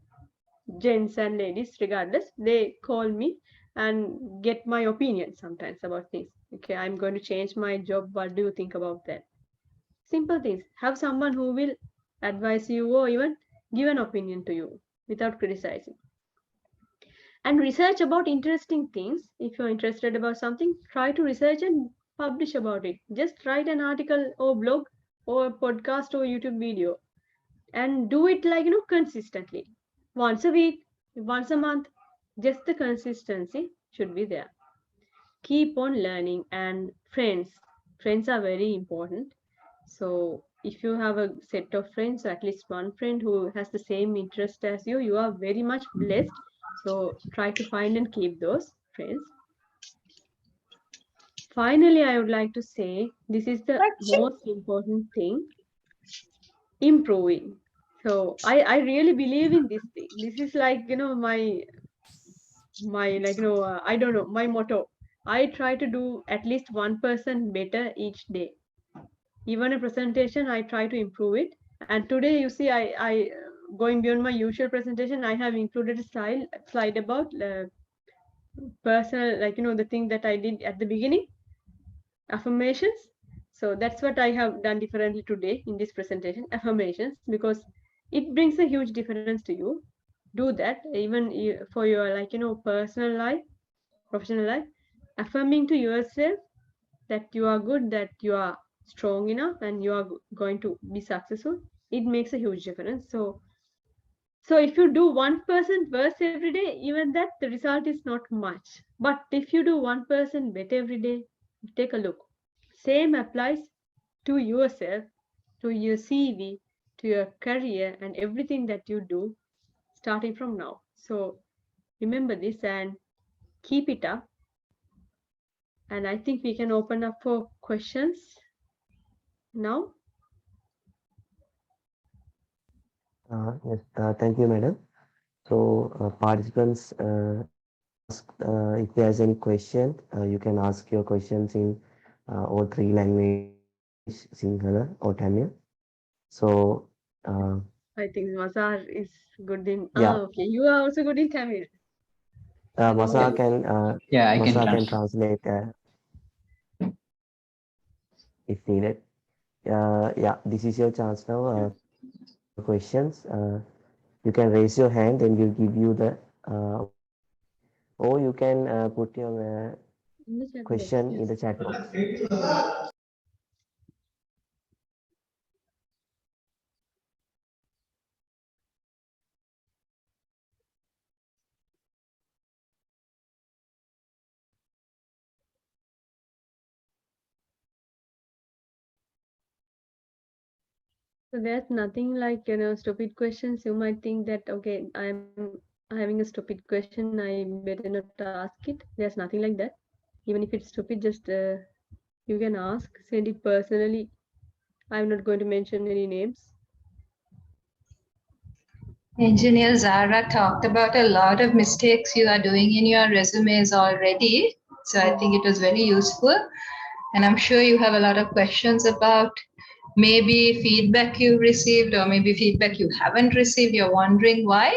Speaker 3: gents and ladies, regardless. They call me and get my opinion sometimes about things. Okay, I'm going to change my job. What do you think about that? Simple things. Have someone who will advise you or even give an opinion to you without criticizing. And research about interesting things. If you're interested about something, try to research and publish about it. Just write an article or blog or a podcast or YouTube video and do it like, consistently. Once a week, once a month, just the consistency should be there. Keep on learning, and friends are very important. So if you have a set of friends, or at least one friend who has the same interest as you are very much blessed. So try to find and keep those friends. Finally, I would like to say this is the most important thing: improving. So I really believe in this thing. This is like, my like, I don't know, my motto. I try to do at least 1% better each day. Even a presentation, I try to improve it. And today, you see, I going beyond my usual presentation, I have included a slide about personal, like, the thing that I did at the beginning, affirmations. So that's what I have done differently today in this presentation, affirmations, because it brings a huge difference to you. Do that even for your, like, personal life, professional life, affirming to yourself that you are good, that you are strong enough, and you are going to be successful. It makes a huge difference. So if you do 1% worse every day, even that the result is not much. But if you do 1% better every day, take a look. Same applies to yourself, to your CV, to your career, and everything that you do starting from now. So remember this and keep it up. And I think we can open up for questions now.
Speaker 1: Yes, thank you, madam. So, participants, ask, if there's any question, you can ask your questions in all three languages, English, Sinhala, or Tamil. So, uh,
Speaker 3: I think Mazar is good in.
Speaker 1: yeah,
Speaker 3: Okay. You are also good in Tamil.
Speaker 1: Masa
Speaker 3: Oh,
Speaker 1: can
Speaker 2: Yeah, I can
Speaker 1: Masa can
Speaker 2: translate.
Speaker 1: translate if needed. Yeah, this is your chance now. Questions. You can raise your hand and we'll give you the opportunity, or you can put your
Speaker 3: in the chat box.
Speaker 1: question in the chat box.
Speaker 3: So there's nothing like, stupid questions. You might think that, okay, I'm having a stupid question, I better not ask it. There's nothing like that. Even if it's stupid, just you can ask, send it personally. I'm not going to mention any names.
Speaker 4: Engineer Zahra talked about a lot of mistakes you are doing in your resumes already. So I think it was very useful. And I'm sure you have a lot of questions about maybe feedback you received or maybe feedback you haven't received. You're wondering why.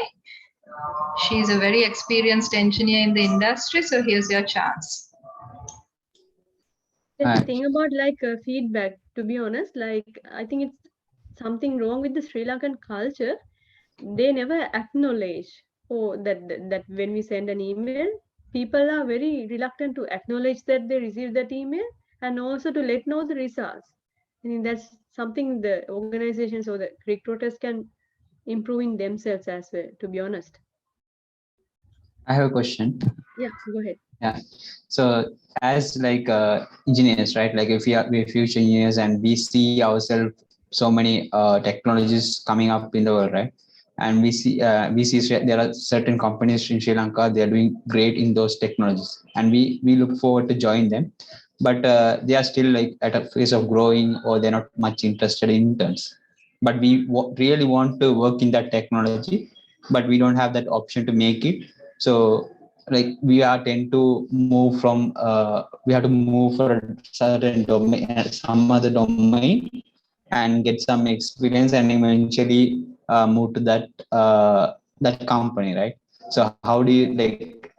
Speaker 4: She's a very experienced engineer in the industry. So here's your chance.
Speaker 3: The
Speaker 2: Uh,
Speaker 3: thing about like feedback, to be honest, like I think it's something wrong with the Sri Lankan culture. They never acknowledge, that when we send an email, people are very reluctant to acknowledge that they received that email and also to let know the results. I think that's something the organizations or the recruiters can improve in themselves as well, to be honest.
Speaker 2: I have a question.
Speaker 3: Yeah, go ahead.
Speaker 2: Yeah. So as like engineers, right? Like if we're future engineers and we see ourselves so many technologies coming up in the world, right? And we see there are certain companies in Sri Lanka, they are doing great in those technologies, and we look forward to join them, but they are still like at a phase of growing, or they're not much interested in interns. But we really want to work in that technology, but we don't have that option to make it. So like we are tend to move from we have to move for a certain domain, some other domain, and get some experience, and eventually move to that company, right? So how do you like,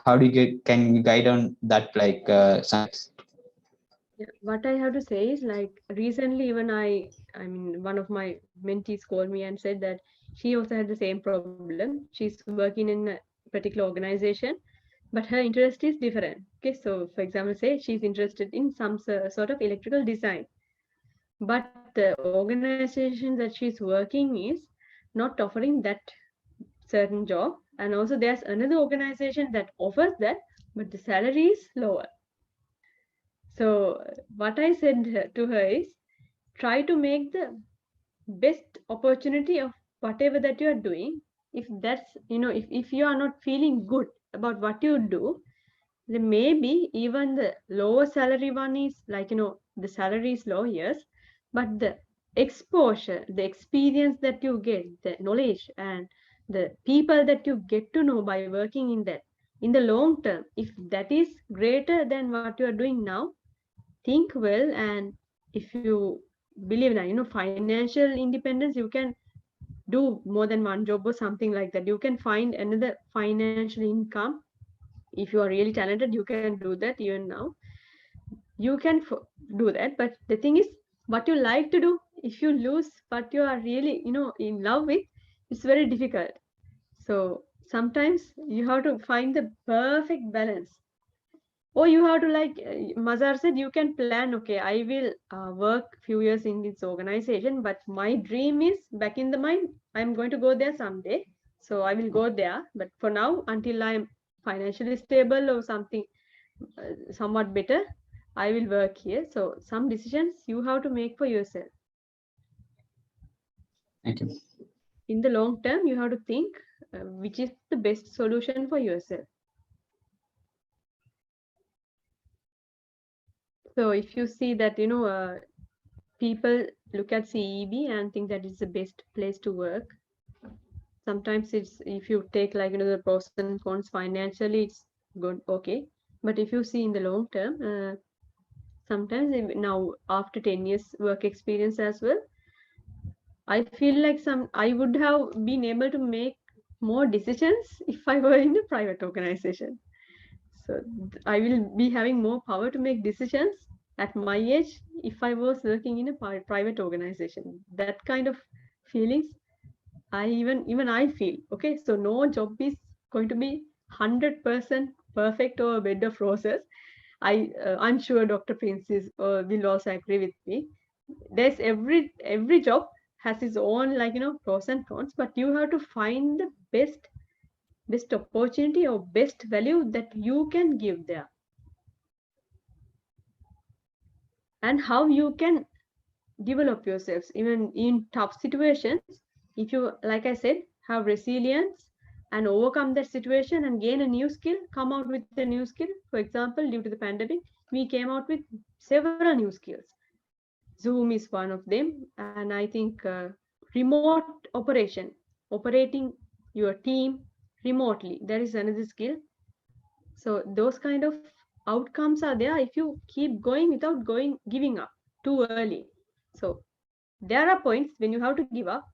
Speaker 2: how do you get, can you guide on that, like some?
Speaker 3: Yeah, what I have to say is like recently even I mean one of my mentees called me and said that she also had the same problem. She's working in a particular organization, but her interest is different. Okay, so for example, say she's interested in some sort of electrical design, but the organization that she's working is not offering that certain job, and also there's another organization that offers that, but the salary is lower. So what I said to her is try to make the best opportunity of whatever that you are doing. If that's, if you are not feeling good about what you do, then maybe even the lower salary one is like, the salary is low, yes, but the exposure, the experience that you get, the knowledge and the people that you get to know by working in that, in the long term, if that is greater than what you are doing now, think well. And if you believe that, financial independence, you can do more than one job or something like that. You can find another financial income. If you are really talented, you can do that even now. You can do that, but the thing is, what you like to do, if you lose what you are really, in love with, it's very difficult. So sometimes you have to find the perfect balance. Or you have to, like Mazar said, you can plan, okay, I will work few years in this organization, but my dream is back in the mind, I'm going to go there someday. So I will go there, but for now, until I'm financially stable or something somewhat better, I will work here. So some decisions you have to make for yourself.
Speaker 2: Thank you.
Speaker 3: In the long term, you have to think which is the best solution for yourself. So if you see that, people look at CEB and think that it's the best place to work. Sometimes it's, if you take like, the pros and cons financially, it's good, okay. But if you see in the long term, sometimes now after 10 years work experience as well, I feel like I would have been able to make more decisions if I were in a private organization. So I will be having more power to make decisions at my age if I was working in a private organization. That kind of feelings even I feel. Okay, so no job is going to be 100% perfect or a bed of roses. I'm sure Dr. Prince will also agree with me. There's every job has its own, like, pros and cons, but you have to find the best opportunity or best value that you can give there, and how you can develop yourselves even in tough situations. If you, like I said, have resilience and overcome that situation and gain a new skill, come out with a new skill. For example, due to the pandemic, we came out with several new skills. Zoom is one of them, and I think remote operation, operating your team remotely, there is another skill. So those kind of outcomes are there if you keep going without giving up too early. So there are points when you have to give up.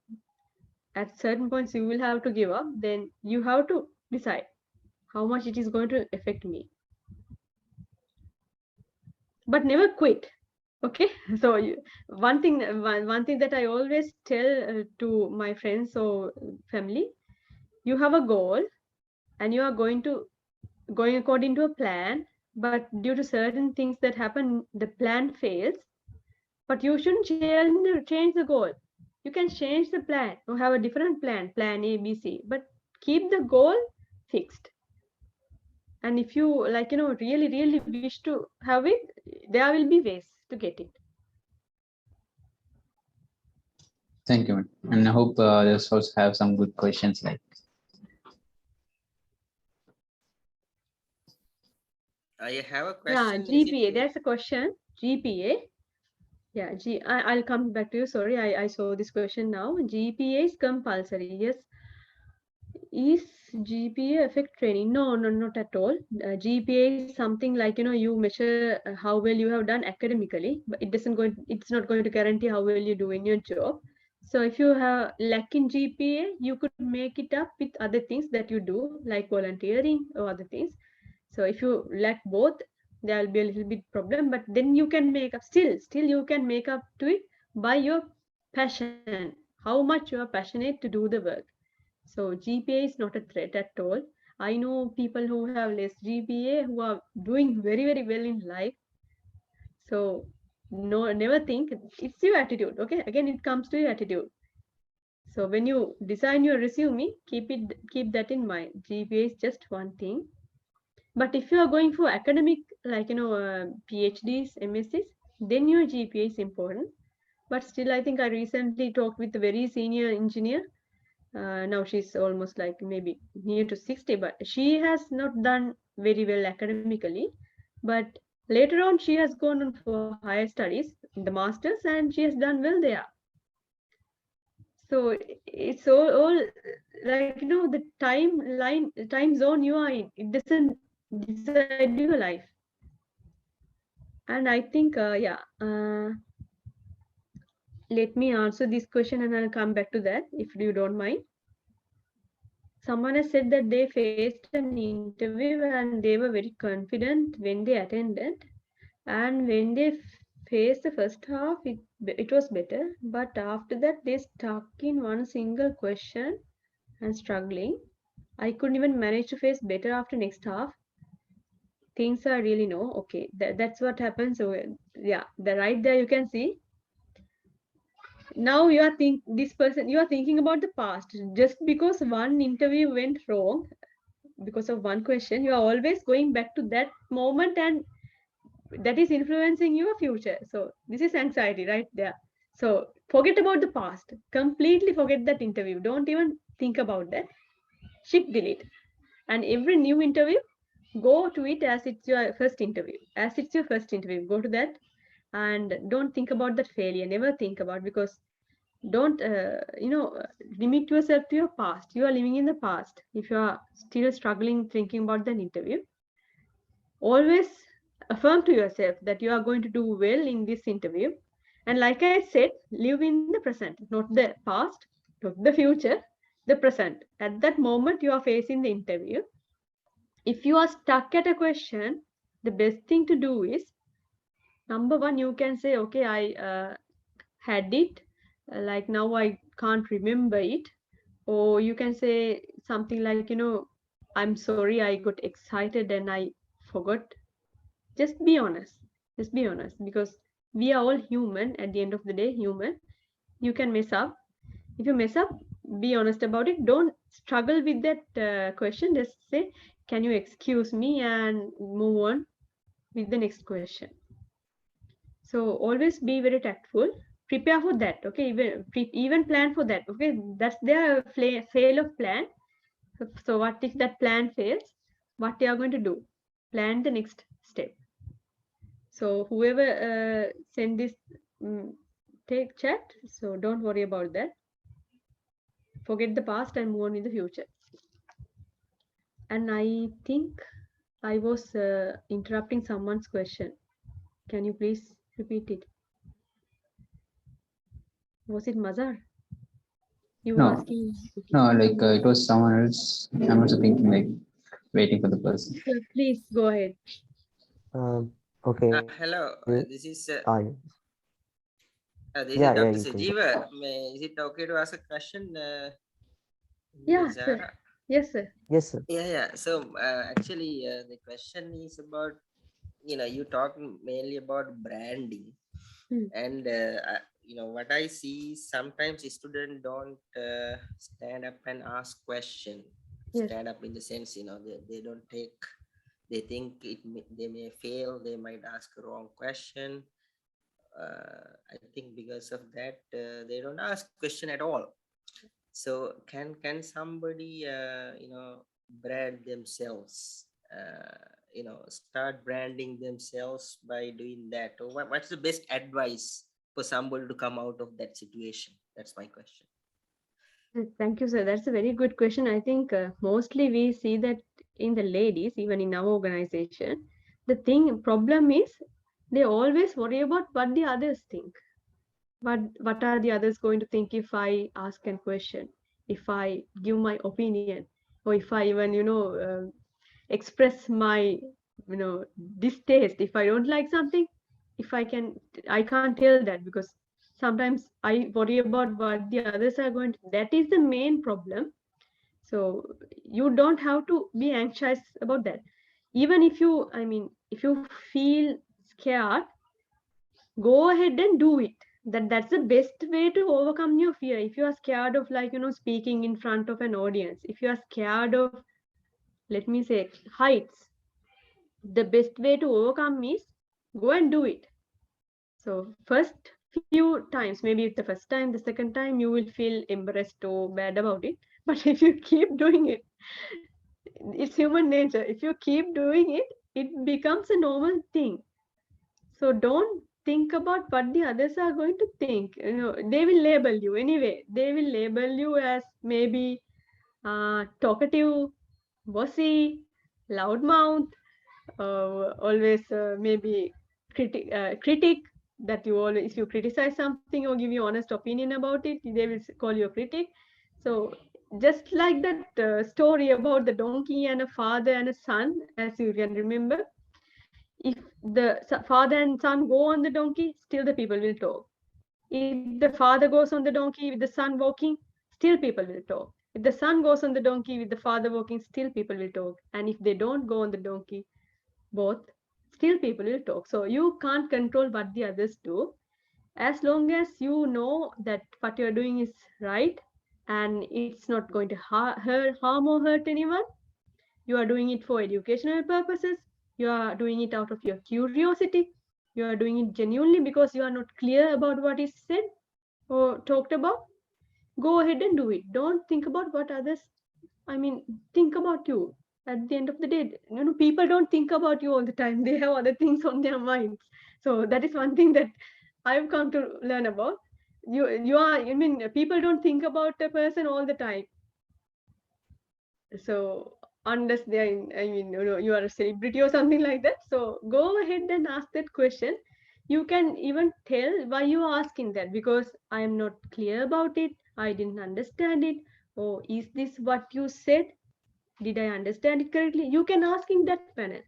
Speaker 3: At certain points you will have to give up. Then you have to decide how much it is going to affect me. But never quit. Okay. So one thing that I always tell to my friends or family, you have a goal and you are going according to a plan, but due to certain things that happen, the plan fails. But you shouldn't change the goal. You can change the plan or have a different plan A, B, C, but keep the goal fixed. And if you, like, really wish to have it, there will be ways to get it.
Speaker 2: Thank you, and I hope this also have some good questions. Like,
Speaker 5: I have a
Speaker 3: Yeah,
Speaker 5: question.
Speaker 3: GPA. That's a question. GPA. Yeah, I'll come back to you. Sorry, I saw this question now. GPA is compulsory. Yes. Is GPA effect training. No, no, not at all. GPA is something like, you measure how well you have done academically, but it's not going to guarantee how well you do in your job. So if you have lack in GPA, you could make it up with other things that you do, like volunteering or other things. So if you lack both, there will be a little bit problem, but then you can make up, still you can make up to it by your passion, how much you are passionate to do the work. So GPA is not a threat at all. I know people who have less GPA who are doing very, very well in life. So no, never think it's your attitude. Okay, again, it comes to your attitude. So when you design your resume, keep that in mind. GPA is just one thing. But if you are going for academic, like PhDs, MScs, then your GPA is important. But still, I think I recently talked with a very senior engineer. Now she's almost like maybe near to 60, but she has not done very well academically. But later on, she has gone on for higher studies, the masters, and she has done well there. So it's all like the time zone you are in. It doesn't decide your life. And I think, let me answer this question and I'll come back to that if you don't mind. Someone has said that they faced an interview and they were very confident when they attended, and when they faced the first half, it was better, but after that they stuck in one single question and struggling. I couldn't even manage to face better after next half. Things are really no okay. That's what happens. So yeah, the right there you can see. Now you are thinking about the past. Just because one interview went wrong, because of one question, you are always going back to that moment, and that is influencing your future. So this is anxiety right there. So forget about the past, completely forget that interview, don't even think about that. Shift delete, and every new interview, go to it as it's your first interview. As it's your first interview, go to that and don't think about that failure. Never think about, because don't limit yourself to your past. You are living in the past. If you are still struggling thinking about that interview, always affirm to yourself that you are going to do well in this interview. And like I said, live in the present, not the past, not the future, the present. At that moment you are facing the interview, if you are stuck at a question, the best thing to do is, number one, you can say, okay, I had it, like now I can't remember it. Or you can say something like, I'm sorry, I got excited and I forgot. Just be honest. Just be honest, because we are all human. At the end of the day, human. You can mess up. If you mess up, be honest about it. Don't struggle with that question. Just say, can you excuse me, and move on with the next question. So always be very tactful. Prepare for that. Okay, even plan for that. Okay, that's their fail of plan. So what if that plan fails? What they are going to do? Plan the next step. So whoever send this take chat, so don't worry about that. Forget the past and move on in the future. And I think I was interrupting someone's question. Can you please repeat it? Was it Mazar? You were
Speaker 2: No,
Speaker 3: asking.
Speaker 2: no, like it was someone else. I'm also thinking like waiting for the person.
Speaker 3: Sir, please go ahead.
Speaker 1: Okay.
Speaker 5: Hello, this is
Speaker 1: Yeah,
Speaker 5: Dr.
Speaker 1: you can go.
Speaker 5: Sajeeva. Is it okay to ask a question?
Speaker 3: Yeah, sir.
Speaker 5: Zahra?
Speaker 3: Yes, sir.
Speaker 1: Yes, sir.
Speaker 5: Yeah. So actually, the question is about, you talk mainly about branding, and what I see is sometimes students don't stand up and ask question.
Speaker 3: Yes.
Speaker 5: Stand up in the sense, they don't take. They think they may fail. They might ask a wrong question. I think because of that, they don't ask question at all. So can somebody brand themselves? Start branding themselves by doing that. Or what's the best advice for somebody to come out of that situation? That's my question.
Speaker 3: Thank you, sir. That's a very good question. I think mostly we see that in the ladies, even in our organization, the problem is they always worry about what the others think. What are the others going to think if I ask a question, if I give my opinion, or if I even express my distaste if I don't like something. If I can't tell that because sometimes I worry about what the others are going to. That is the main problem. So you don't have to be anxious about that. Even if you, I mean, if you feel scared, go ahead and do it. That's the best way to overcome your fear. If you are scared of speaking in front of an audience, if you are scared of, let me say, heights, the best way to overcome is go and do it. So first few times, maybe the first time, the second time, you will feel embarrassed or bad about it. But if you keep doing it, it's human nature. If you keep doing it, it becomes a normal thing. So don't think about what the others are going to think. They will label you anyway. They will label you as maybe talkative, bossy, loudmouth, always maybe critic, that you always, if you criticize something or give your honest opinion about it, they will call you a critic. So just like that story about the donkey and a father and a son, as you can remember, if the father and son go on the donkey, still the people will talk. If the father goes on the donkey with the son walking, still people will talk. If the son goes on the donkey with the father walking, still people will talk. And if they don't go on the donkey, both, still people will talk. So you can't control what the others do. As long as you know that what you're doing is right and it's not going to harm or hurt anyone, you are doing it for educational purposes, you are doing it out of your curiosity, you are doing it genuinely because you are not clear about what is said or talked about, go ahead and do it. Don't think about what others, I mean, think about you. At the end of the day, people don't think about you all the time. They have other things on their minds. So that is one thing that I've come to learn about. You are, I mean, people don't think about a person all the time. So unless they are in, I mean, you are a celebrity or something like that. So go ahead and ask that question. You can even tell why you are asking that, because I am not clear about it. I didn't understand it. Or is this what you said? Did I understand it correctly? You can ask in that panel.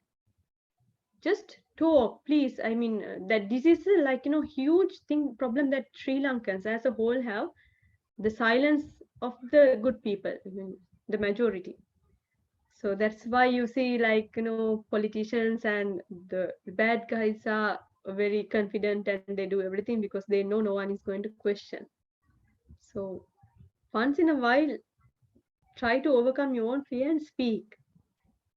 Speaker 3: Just talk, please. I mean, that this is huge thing problem that Sri Lankans as a whole have, the silence of the good people, I mean, the majority. So that's why you see politicians and the bad guys are very confident and they do everything because they know no one is going to question. So once in a while, try to overcome your own fear and speak.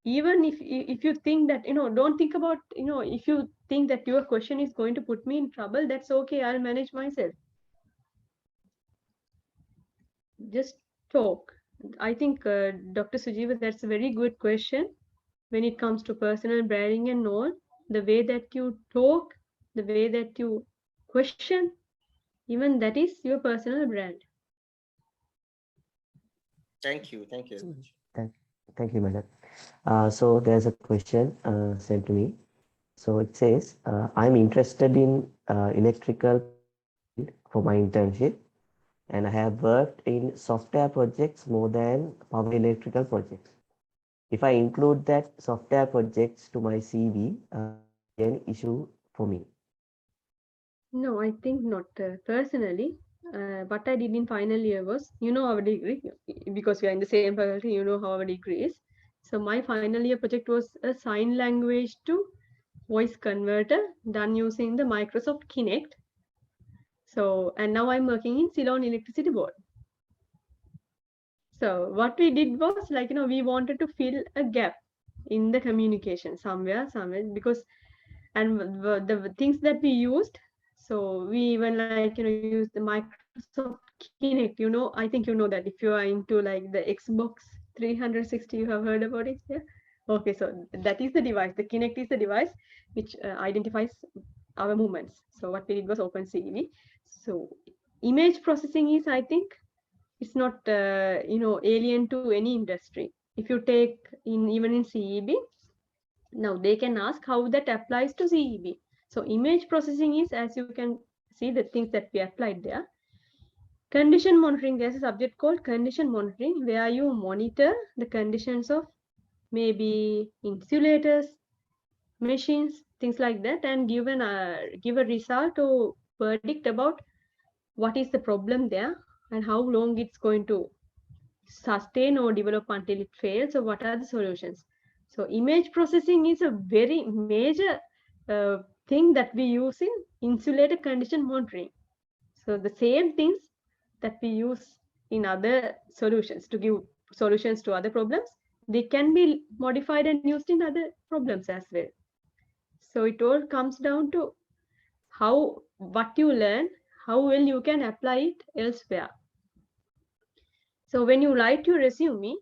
Speaker 3: Even if you think that, don't think about, if you think that your question is going to put me in trouble, that's okay, I'll manage myself. Just talk. I think Dr. Sujiva, that's a very good question. When it comes to personal branding and all, the way that you talk, the way that you question, even that is your personal brand.
Speaker 5: Thank you. Thank you very much.
Speaker 1: Thank you, madam. So there's a question sent to me. So it says, I'm interested in electrical field for my internship, and I have worked in software projects more than power electrical projects. If I include that software projects to my CV, any issue for me?
Speaker 3: No, I think not. Personally, what I did in final year was, our degree, because we are in the same faculty, how our degree is. So my final year project was a sign language to voice converter done using the Microsoft Kinect. So, and now I'm working in Ceylon Electricity Board. So what we did was we wanted to fill a gap in the communication somewhere, because, and the things that we used, so we even use the Microsoft Kinect, I think that if you are into the Xbox 360, you have heard about it, yeah? Okay, so that is the device, the Kinect is the device which identifies our movements. So what we did was OpenCV. So image processing is, I think, it's not alien to any industry. If you take even in CEB, now they can ask how that applies to CEB. So image processing is, as you can see, the things that we applied there. Condition monitoring, there's a subject called condition monitoring, where you monitor the conditions of maybe insulators, machines, things like that, and give a result or verdict about what is the problem there and how long it's going to sustain or develop until it fails, or what are the solutions. So image processing is a very major thing that we use in insulator condition monitoring. So the same things that we use in other solutions to give solutions to other problems, they can be modified and used in other problems as well. So it all comes down to what you learn, how well you can apply it elsewhere. So when you write your resume,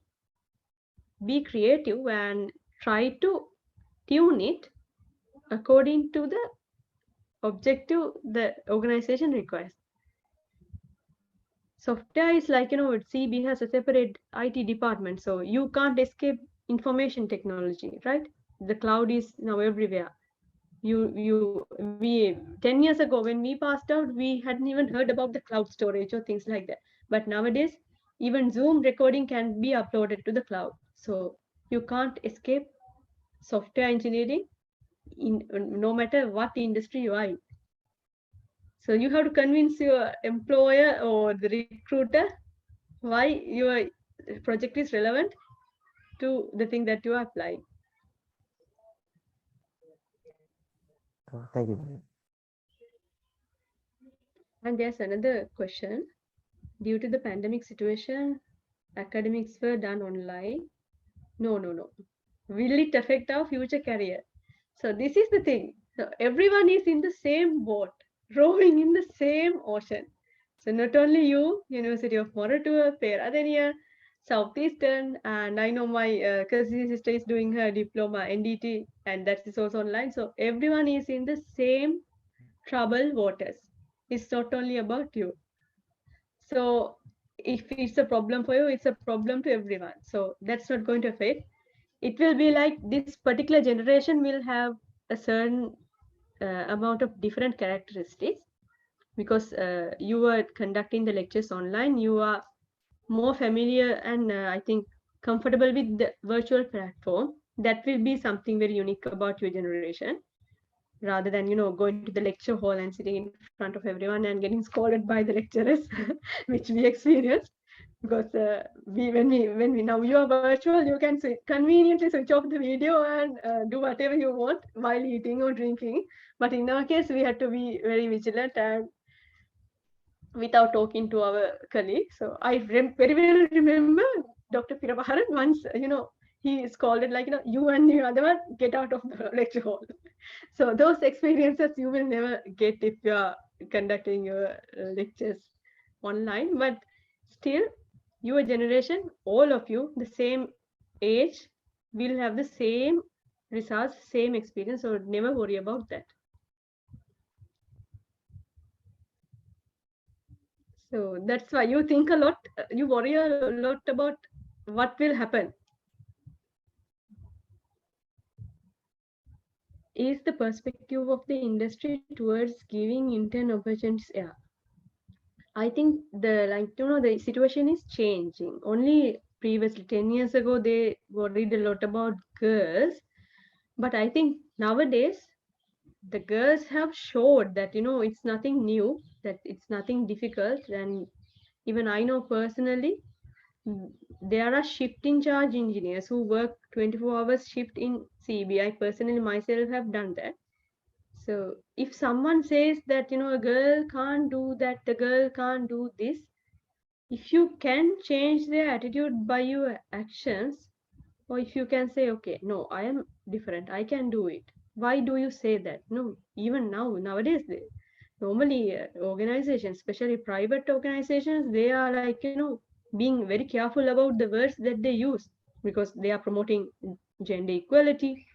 Speaker 3: be creative and try to tune it according to the objective the organization requires. Software is like, CB has a separate IT department, so you can't escape information technology, right? The cloud is now everywhere. We 10 years ago when we passed out, we hadn't even heard about the cloud storage or things like that. But nowadays, even Zoom recording can be uploaded to the cloud. So you can't escape software engineering no matter what industry you are in. So you have to convince your employer or the recruiter why your project is relevant to the thing that you are applying.
Speaker 1: Thank you.
Speaker 3: And there's another question. Due to the pandemic situation, academics were done online. No. Will it affect our future career? So this is the thing. So everyone is in the same boat, rowing in the same ocean. So not only you, University of Moratuwa, Peradeniya, Southeastern, and I know my cousin sister is doing her diploma NDT, and that is also online. So everyone is in the same troubled waters. It's not only about you. So if it's a problem for you, it's a problem to everyone. So that's not going to affect. It will be like this particular generation will have a certain amount of different characteristics, because you are conducting the lectures online, you are more familiar and I think comfortable with the virtual platform. That will be something very unique about your generation, rather than going to the lecture hall and sitting in front of everyone and getting scolded by the lecturers, which we experienced. Because when we now you are virtual, you can conveniently switch off the video and do whatever you want while eating or drinking. But in our case, we had to be very vigilant and without talking to our colleagues. So I very well remember Dr. Pirabaharan once, he scolded like, you and the other one, get out of the lecture hall. So those experiences you will never get if you are conducting your lectures online. But still, your generation, all of you, the same age, will have the same results, same experience, so never worry about that. So that's why you think a lot, you worry a lot about what will happen. Is the perspective of the industry towards giving intern opportunities? Yeah, I think the situation is changing. Only previously 10 years ago they worried a lot about girls, but I think nowadays the girls have showed that it's nothing new, that it's nothing difficult. And even I know personally there are shifting charge engineers who work 24 hours shift in CB. I personally myself have done that. So if someone says that a girl can't do that, the girl can't do this, if you can change their attitude by your actions, or if you can say, okay, no, I am different, I can do it. Why do you say that? No, even nowadays, normally organizations, especially private organizations, they are like, being very careful about the words that they use, because they are promoting gender equality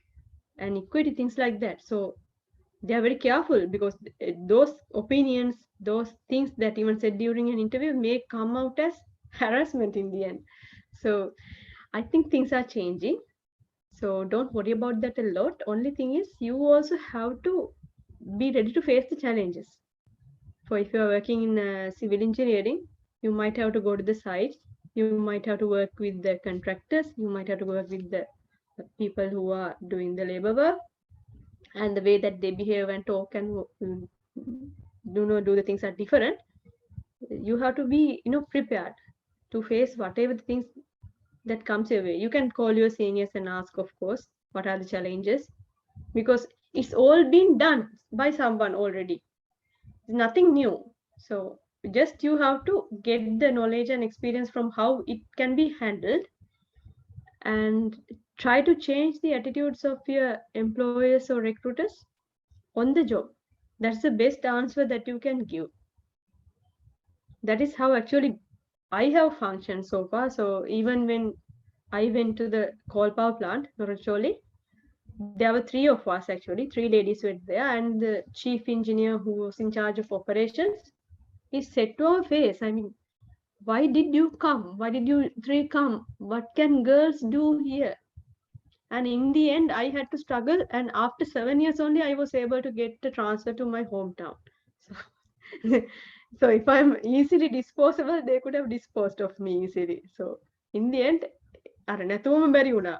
Speaker 3: and equity, things like that. So they are very careful, because those opinions, those things that even said during an interview may come out as harassment in the end. So I think things are changing. So don't worry about that a lot. Only thing is you also have to be ready to face the challenges. For if you are working in civil engineering, you might have to go to the sites, you might have to work with the contractors, you might have to work with the people who are doing the labor work, and the way that they behave and talk and do the things are different. You have to be prepared to face whatever the things that comes your way. You can call your seniors and ask, of course, what are the challenges, because it's all been done by someone already. It's nothing new. So just you have to get the knowledge and experience from how it can be handled, and try to change the attitudes of your employers or recruiters on the job. That's the best answer that you can give. That is how actually I have functioned so far. So even when I went to the coal power plant, Noracholi, there were three of us actually, three ladies were there, and the chief engineer who was in charge of operations, he said to our face, I mean, why did you come? Why did you three come? What can girls do here? And in the end, I had to struggle. And after 7 years only, I was able to get the transfer to my hometown. So, so if I'm easily disposable, they could have disposed of me easily. So in the end, අර නැතුවම බැරි වුණා.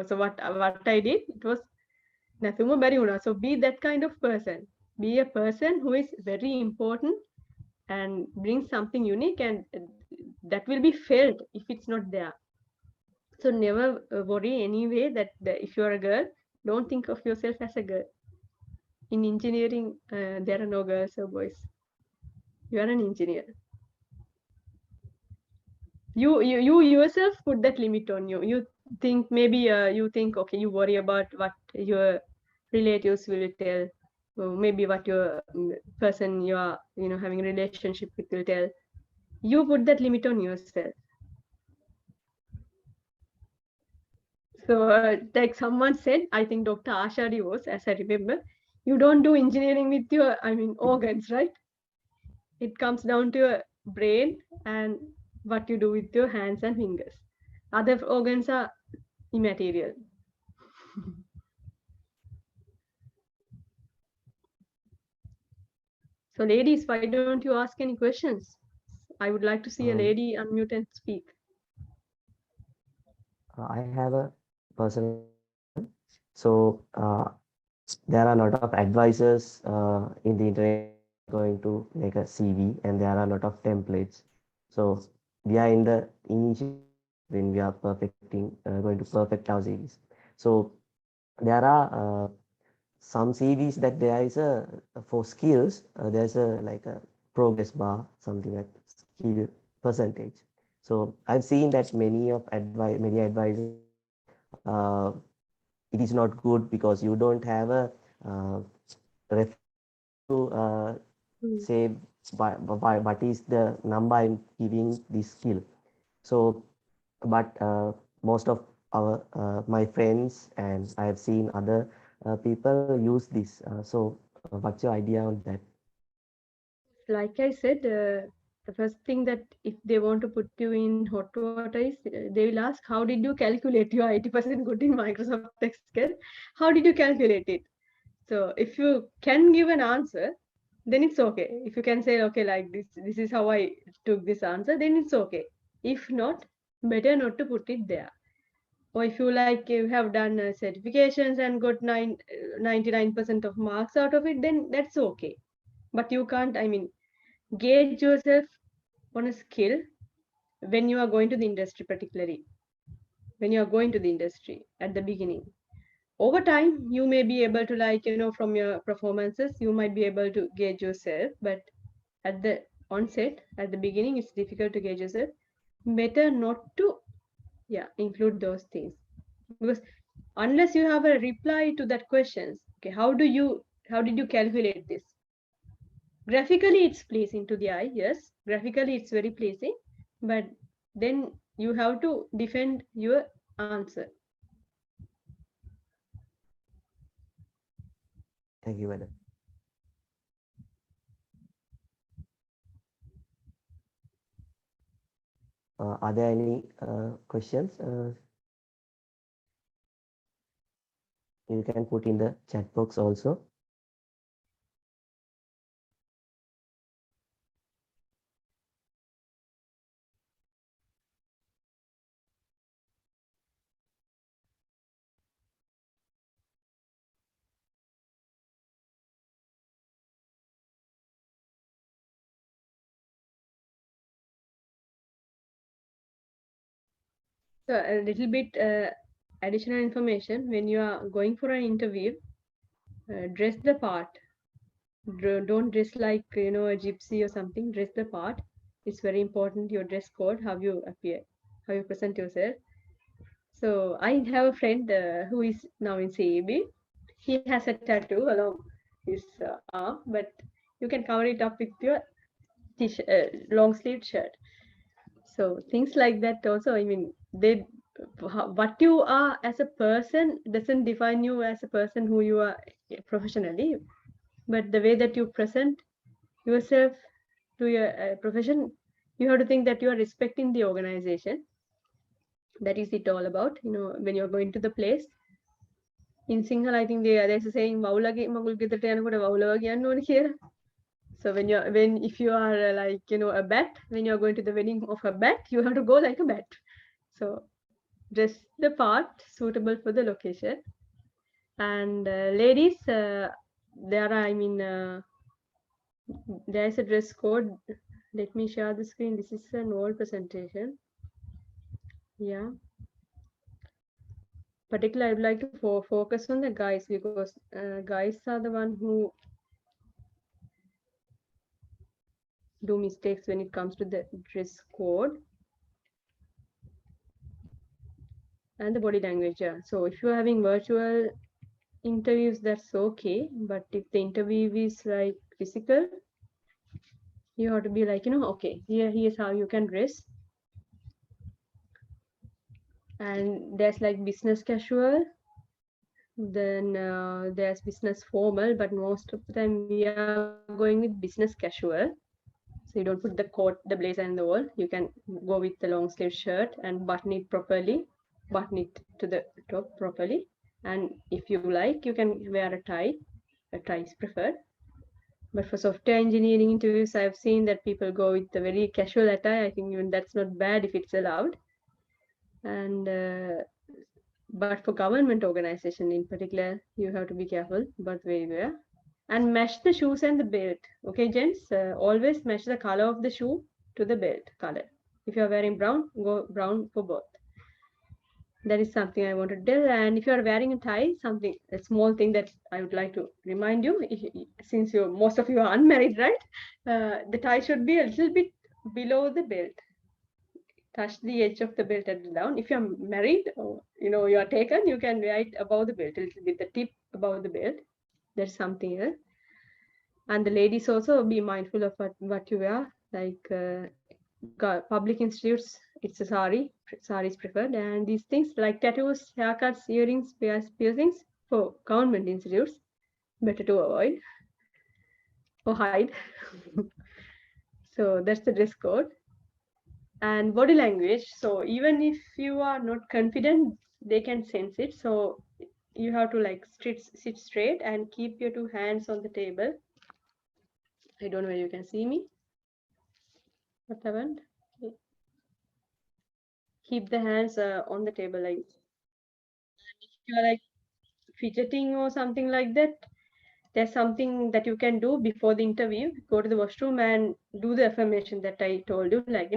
Speaker 3: So what I did, it was නැතුවම බැරි වුණා. So be that kind of person. Be a person who is very important and bring something unique, and that will be felt if it's not there. So never worry anyway that if you're a girl, don't think of yourself as a girl. In engineering, there are no girls or boys. You are an engineer. You yourself put that limit on you. You think maybe you think, okay, you worry about what your relatives will tell, or maybe what your person you are having a relationship with will tell. You put that limit on yourself. So like someone said, I think Dr. Ashari was, as I remember, you don't do engineering with your organs, right? It comes down to your brain and what you do with your hands and fingers. Other organs are immaterial. So ladies, why don't you ask any questions? I would like to see a lady unmute and speak.
Speaker 1: I have a personal question. So there are a lot of advisors in the internet going to make a CV, and there are a lot of templates. So we are in the initial when we are perfecting, going to perfect our CVs. So there are some CVs that there is a for skills. There's a like a progress bar, something like skill percentage. So I've seen that many advisors it is not good because you don't have a reference to say what is the number I'm giving this skill. So, but most of our my friends and I have seen other people use this. So, what's your idea on that?
Speaker 3: Like I said, the first thing that if they want to put you in hot water is they will ask, how did you calculate your 80% good in Microsoft Excel? How did you calculate it? So if you can give an answer, then it's okay. If you can say, okay, like this is how I took this answer, then it's okay. If not, better not to put it there. Or if you have done certifications and got 99% of marks out of it, then that's okay. But you can't, gauge yourself on a skill when you are going to the industry, particularly when you are going to the industry at the beginning. Over time, you may be able to, from your performances, you might be able to gauge yourself, but at the onset, at the beginning, it's difficult to gauge yourself. Better not to, include those things, because unless you have a reply to that questions, okay, how did you calculate this? Graphically, it's pleasing to the eye, yes. Graphically, it's very pleasing, but then you have to defend your answer.
Speaker 1: Thank you, madam. Are there any questions? You can put in the chat box also.
Speaker 3: So a little bit additional information: when you are going for an interview, dress the part. Don't dress like a gypsy or something. Dress the part. It's very important. Your dress code, how you appear, how you present yourself. So I have a friend who is now in CEB. He has a tattoo along his arm, but you can cover it up with your long sleeve shirt. So things like that also. I mean, what you are as a person doesn't define you as a person who you are professionally, but the way that you present yourself to your profession, you have to think that you are respecting the organization. That is it all about. When you're going to the place. In Sinhala, I think there's a saying, "Vaulage magul gedata yanakota vaula wage yanna ona kiyala." So if you are like a bat, when you're going to the wedding of a bat, you have to go like a bat. So dress the part suitable for the location. And ladies, there is a dress code. Let me share the screen. This is an old presentation. Yeah. Particularly, I would like to focus on the guys, because guys are the one who do mistakes when it comes to the dress code and the body language. Yeah. So if you're having virtual interviews, that's okay. But if the interview is like physical, you have to be like, okay, here's how you can dress. And there's like business casual. Then there's business formal, but most of the time we are going with business casual. So you don't put the coat, the blazer and the all. You can go with the long sleeve shirt and button it properly, button it to the top properly. And if you like, you can wear a tie. A tie is preferred. But for software engineering interviews, I've seen that people go with a very casual attire. I think even that's not bad if it's allowed. And but for government organization in particular, you have to be careful about where you wear. And match the shoes and the belt. Okay, gents, always match the color of the shoe to the belt color. If you are wearing brown, go brown for both. That is something I want to tell. And if you are wearing a tie, a small thing that I would like to remind you, since most of you are unmarried, right? The tie should be a little bit below the belt. Touch the edge of the belt at the down. If you're married or you are taken, you can wear it above the belt, a little bit the tip above the belt. There's something else. And the ladies also be mindful of what you wear. Like public institutes, it's a sari. Sari is preferred. And these things like tattoos, haircuts, earrings, piercings for government institutes, better to avoid or hide. So that's the dress code. And body language. So even if you are not confident, they can sense it. So you have to like sit straight and keep your two hands on the table. I don't know whether you can see me. What happened? Keep the hands on the table like. If you are like fidgeting or something like that, there's something that you can do before the interview. Go to the washroom and do the affirmation that I told you. Like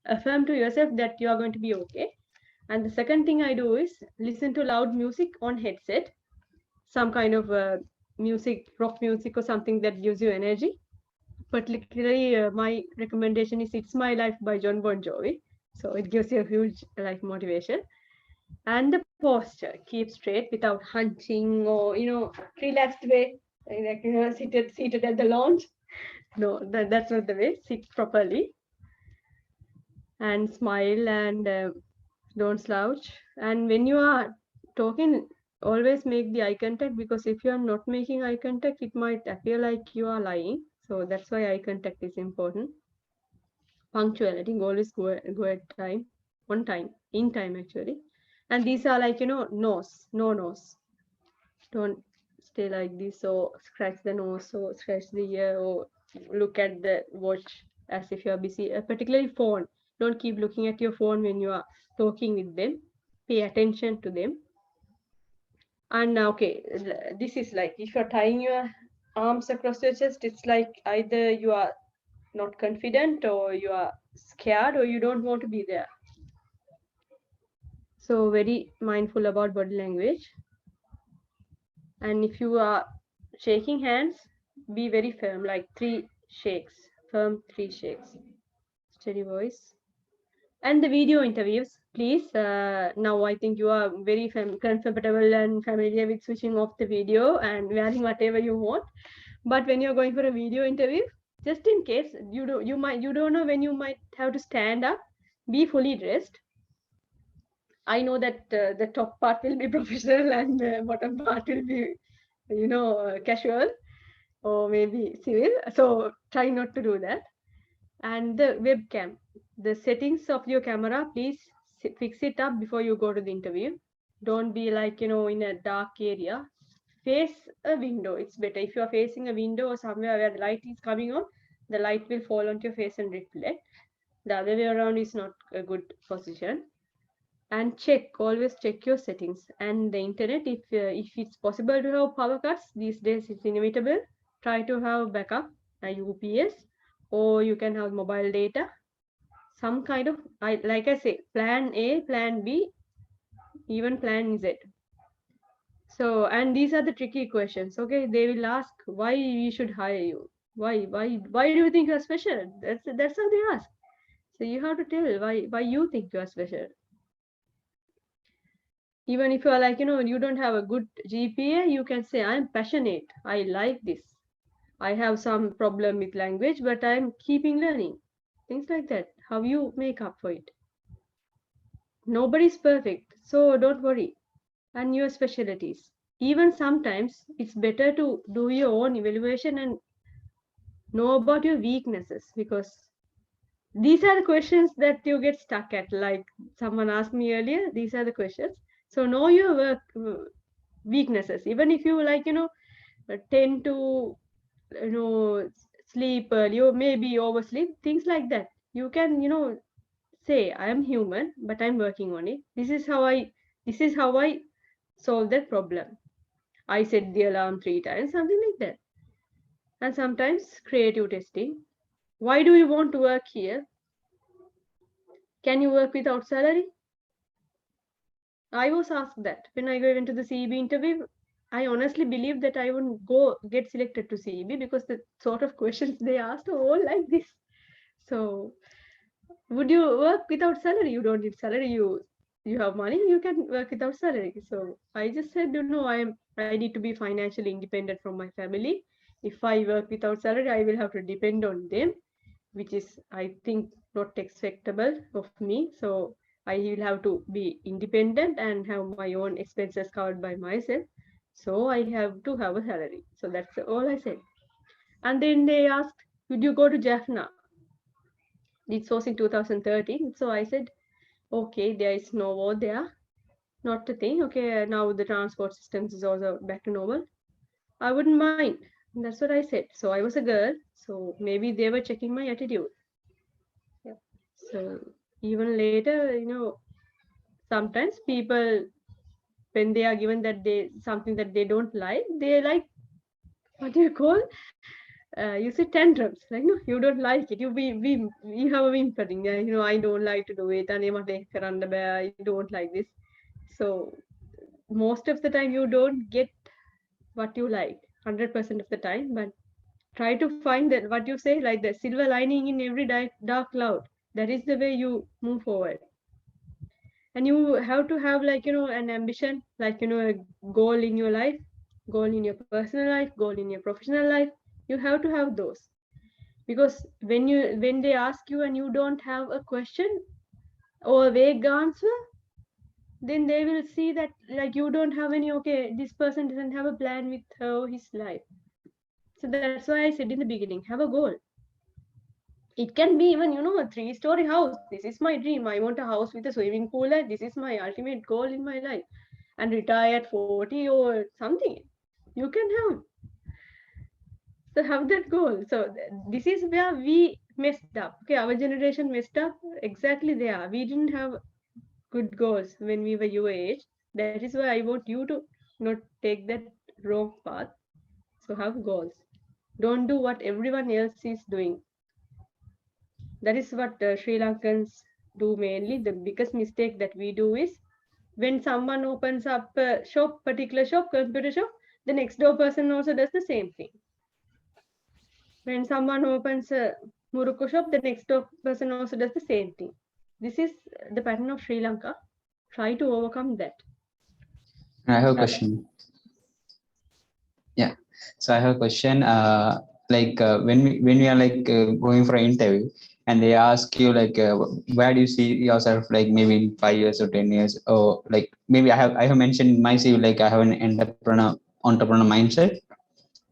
Speaker 3: affirm to yourself that you are going to be okay. And the second thing I do is listen to loud music on headset, some kind of music, rock music or something that gives you energy. Particularly, my recommendation is "It's My Life" by John Bon Jovi. So it gives you a huge life motivation. And the posture, keep straight without hunching or relaxed way, like seated at the lounge. No, that's not the way. Sit properly and smile and don't slouch. And when you are talking, always make the eye contact, because if you are not making eye contact, it might appear like you are lying. So that's why eye contact is important. Punctuality, always go at time, on time, in time actually. And these are like, nose, no nose. Don't stay like this or scratch the nose or scratch the ear or look at the watch as if you're busy. Particularly phone. Don't keep looking at your phone when you are talking with them. Pay attention to them. And okay, this is like if you're tying your arms across your chest, it's like either you are not confident or you are scared or you don't want to be there. So very mindful about body language. And if you are shaking hands, be very firm, like 3 shakes, firm 3 shakes, steady voice. And the video interviews, please. Now I think you are very comfortable and familiar with switching off the video and wearing whatever you want. But when you're going for a video interview, just in case you don't know when you might have to stand up, be fully dressed. I know that the top part will be professional and the bottom part will be, casual or maybe civil. So try not to do that. And the webcam, the settings of your camera, please fix it up before you go to the interview. Don't be like, in a dark area. Face a window. It's better. If you are facing a window or somewhere where the light is coming on, the light will fall onto your face and reflect. The other way around is not a good position. And always check your settings and the internet. If it's possible to have power cuts these days, it's inevitable. Try to have backup, a UPS, or you can have mobile data, some kind of, like I say, plan A, plan B, even plan Z. So, and these are the tricky questions. Okay, they will ask why we should hire you. Why do you think you're special? That's how they ask. So you have to tell why you think you are special. Even if you are like, you don't have a good GPA, you can say, I'm passionate. I like this. I have some problem with language, but I'm keeping learning. Things like that. How you make up for it. Nobody's perfect, so don't worry. And your specialties. Even sometimes it's better to do your own evaluation and know about your weaknesses, because these are the questions that you get stuck at. Like someone asked me earlier, these are the questions. So know your weaknesses. Even if you like, tend to, sleep early or maybe oversleep, things like that. You can, say, I am human, but I'm working on it. This is how I solve that problem. I set the alarm 3 times, something like that. And sometimes creative testing. Why do you want to work here? Can you work without salary? I was asked that when I went to the CEB interview. I honestly believe that I wouldn't go get selected to CEB because the sort of questions they asked are all like this. So, would you work without salary? You don't need salary. You have money. You can work without salary. So I just said, I need to be financially independent from my family. If I work without salary, I will have to depend on them, which is, I think, not acceptable of me. So I will have to be independent and have my own expenses covered by myself. So I have to have a salary. So that's all I said. And then they asked, would you go to Jaffna? This was in 2013. So I said, okay, there is no war there. Not a thing. Okay, now the transport systems is also back to normal. I wouldn't mind. That's what I said. So I was a girl. So maybe they were checking my attitude. Yeah. So even later, sometimes people, when they are given that something that they don't like, they like, what do you call? You say tantrums. Like, no, you don't like it. You have a whimpering. I don't like to do it. I don't like this. So most of the time you don't get what you like 100% of the time, but try to find that, what you say, like the silver lining in every dark cloud. That is the way you move forward. And you have to have, like, an ambition, like, a goal in your life, goal in your personal life, goal in your professional life. You have to have those, because when they ask you and you don't have a question or a vague answer, then they will see that, like, you don't have any, okay, this person doesn't have a plan with her or his life. So that's why I said in the beginning, have a goal. It can be even, a 3-story house. This is my dream. I want a house with a swimming pool, and this is my ultimate goal in my life. And retire at 40 or something. You can have. So have that goal. So this is where we messed up. Okay, our generation messed up exactly there. We didn't have good goals when we were your age. That is why I want you to not take that wrong path. So have goals. Don't do what everyone else is doing. That is what Sri Lankans do mainly. The biggest mistake that we do is when someone opens up a shop, particular shop, computer shop, the next door person also does the same thing. When someone opens a Murukku shop, the next door person also does the same thing. This is the pattern of Sri Lanka. Try to overcome that.
Speaker 2: I have a question. Yeah. So I have a question. When we are going for an interview, and they ask you where do you see yourself maybe in 5 years or 10 years, or maybe I have mentioned in my CV I have an entrepreneur mindset.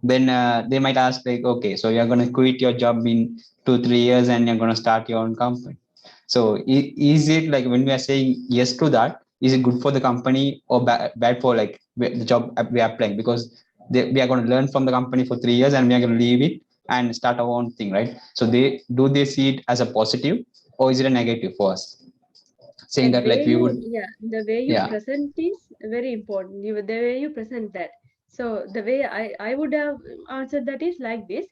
Speaker 2: Then they might ask okay, so you're going to quit your job in 2-3 years and you're going to start your own company. So is it when we are saying yes to that, is it good for the company or bad for the job we are applying? Because we are going to learn from the company for 3 years and we are going to leave it and start our own thing, right? So they see it as a positive, or is it a negative for us? Saying that we would,
Speaker 3: The way you
Speaker 2: yeah.
Speaker 3: present is very important. The way you present that. So the way I would have answered that is like this.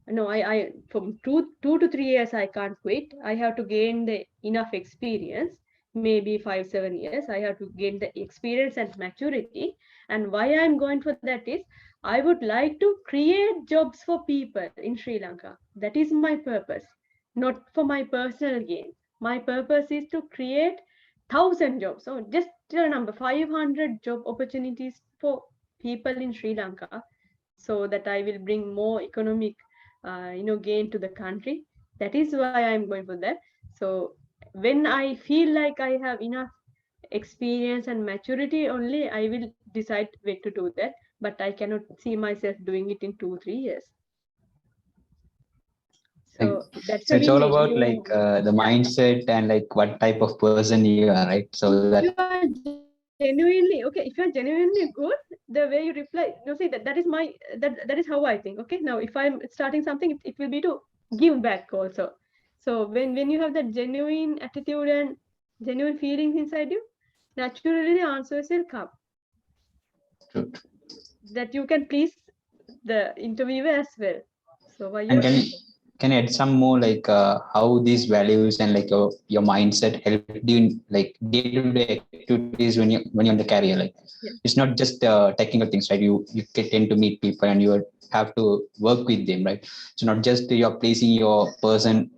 Speaker 3: No, I from 2 to 3 years I can't quit. I have to gain the enough experience, maybe 5-7 years. I have to gain the experience and maturity. And why I'm going for that is I would like to create jobs for people in Sri Lanka. That is my purpose, not for my personal gain. My purpose is to create 1,000 jobs. So just a number, 500 job opportunities for people in Sri Lanka, so that I will bring more economic gain to the country. That is why I'm going for that. So when I feel like I have enough experience and maturity, only I will decide where to do that. But I cannot see myself doing it in 2-3 years. So that's
Speaker 2: So
Speaker 3: the
Speaker 2: it's all
Speaker 3: reason
Speaker 2: about the mindset and what type of person you are, right? So that
Speaker 3: if you are genuinely good, the way you reply, see that is my that is how I think. Okay, now if I'm starting something, it will be to give back also. So when you have that genuine attitude and genuine feelings inside you, naturally the answers will come.
Speaker 2: True.
Speaker 3: That you can please the interviewer as well. So why
Speaker 2: And
Speaker 3: you are
Speaker 2: can you add some more how these values and your mindset helped you in day-to-day activities when you're on the career? It's not just technical things, right? You get tend to meet people and you have to work with them, right? So not just you're placing your person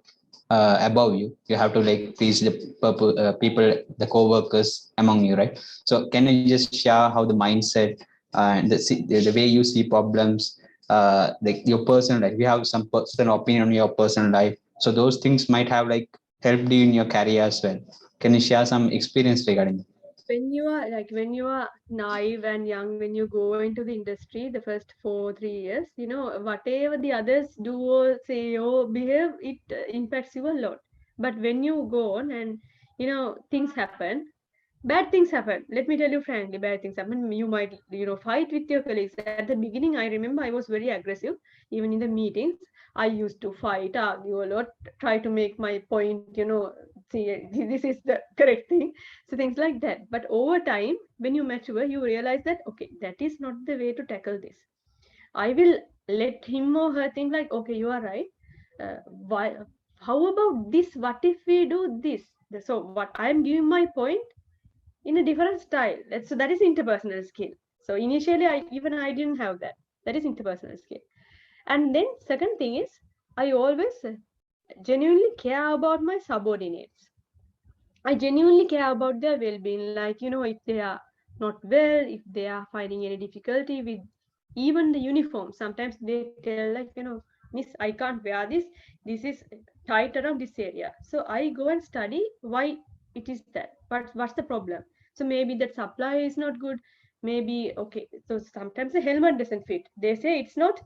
Speaker 2: above you, you have to please the people, the co-workers among you, right? So can you just share how the mindset and the way you see problems, your personal life? We have some personal opinion on your personal life, so those things might have helped you in your career as well. Can you share some experience regarding that?
Speaker 3: when you are naive and young, when you go into the industry the first 4-3 years, whatever the others do or say or behave, it impacts you a lot. But when you go on and things happen, bad things happen. Let me tell you frankly, bad things happen. You might fight with your colleagues. At the beginning, I remember I was very aggressive. Even in the meetings, I used to fight, argue a lot, try to make my point, see, this is the correct thing. So things like that. But over time, when you mature, you realize that okay, that is not the way to tackle this. I will let him or her think like, okay, you are right. Why, how about this? What if we do this? So what I'm giving my point in a different style. So that is interpersonal skill. So initially, I didn't have that. That is interpersonal skill. And then second thing is, I always genuinely care about my subordinates. I genuinely care about their well-being. Like, if they are not well, if they are finding any difficulty with even the uniform. Sometimes they tell like, Miss, I can't wear this. This is tight around this area. So I go and study why it is that. What's the problem? So maybe that supply is not good. Maybe, okay. So sometimes the helmet doesn't fit. They say it's not,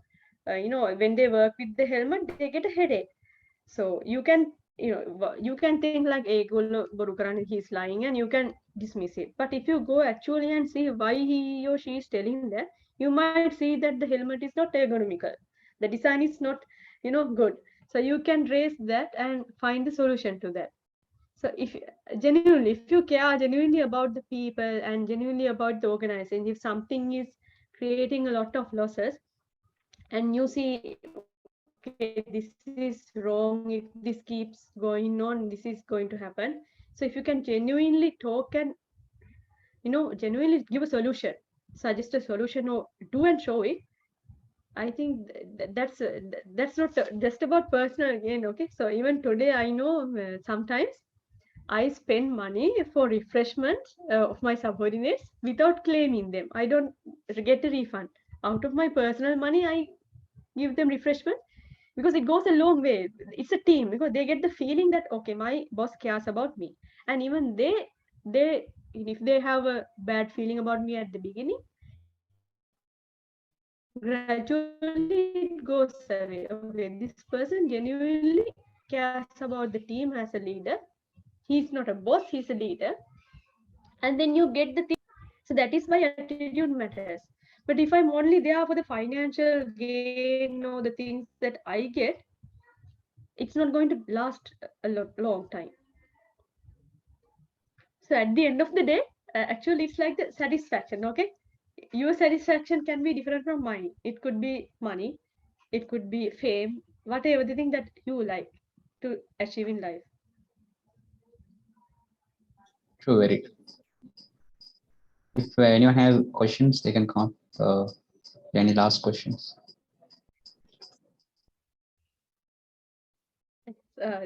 Speaker 3: when they work with the helmet, they get a headache. So you can, you can think like, he's lying, and you can dismiss it. But if you go actually and see why he or she is telling that, you might see that the helmet is not ergonomical. The design is not, good. So you can raise that and find the solution to that. So if you care genuinely about the people and genuinely about the organization, if something is creating a lot of losses, and you see, okay, this is wrong, if this keeps going on, this is going to happen. So if you can genuinely talk and, genuinely give a solution, suggest a solution, or do and show it, I think that's not just about personal gain. Okay, so even today I know, sometimes I spend money for refreshment of my subordinates without claiming them. I don't get a refund out of my personal money. I give them refreshment because it goes a long way. It's a team, because they get the feeling that, okay, my boss cares about me, and even they if they have a bad feeling about me at the beginning, gradually it goes away. Okay, this person genuinely cares about the team as a leader. He's not a boss, he's a leader. And then you get the thing. So that is why attitude matters. But if I'm only there for the financial gain or the things that I get, it's not going to last long time. So at the end of the day, actually it's like the satisfaction. Okay, your satisfaction can be different from mine. It could be money, it could be fame, whatever the thing that you like to achieve in life.
Speaker 2: True, very true. If anyone has questions, they can come. Any last questions?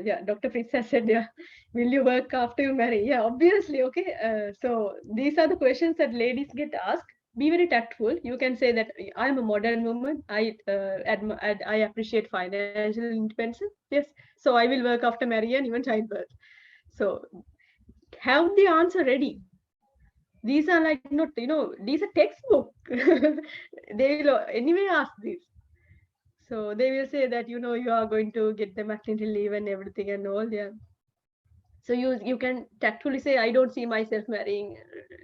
Speaker 3: Yeah, Dr. Pritz has said, yeah, will you work after you marry? Yeah, obviously. Okay. So these are the questions that ladies get asked. Be very tactful. You can say that I'm a modern woman. I appreciate financial independence. Yes. So I will work after marriage and even childbirth. So have the answer ready. These are like not, these are textbook. They will anyway ask this. So they will say that, you are going to get the maternity leave and everything and all. Yeah. So you can tactfully say, I don't see myself marrying,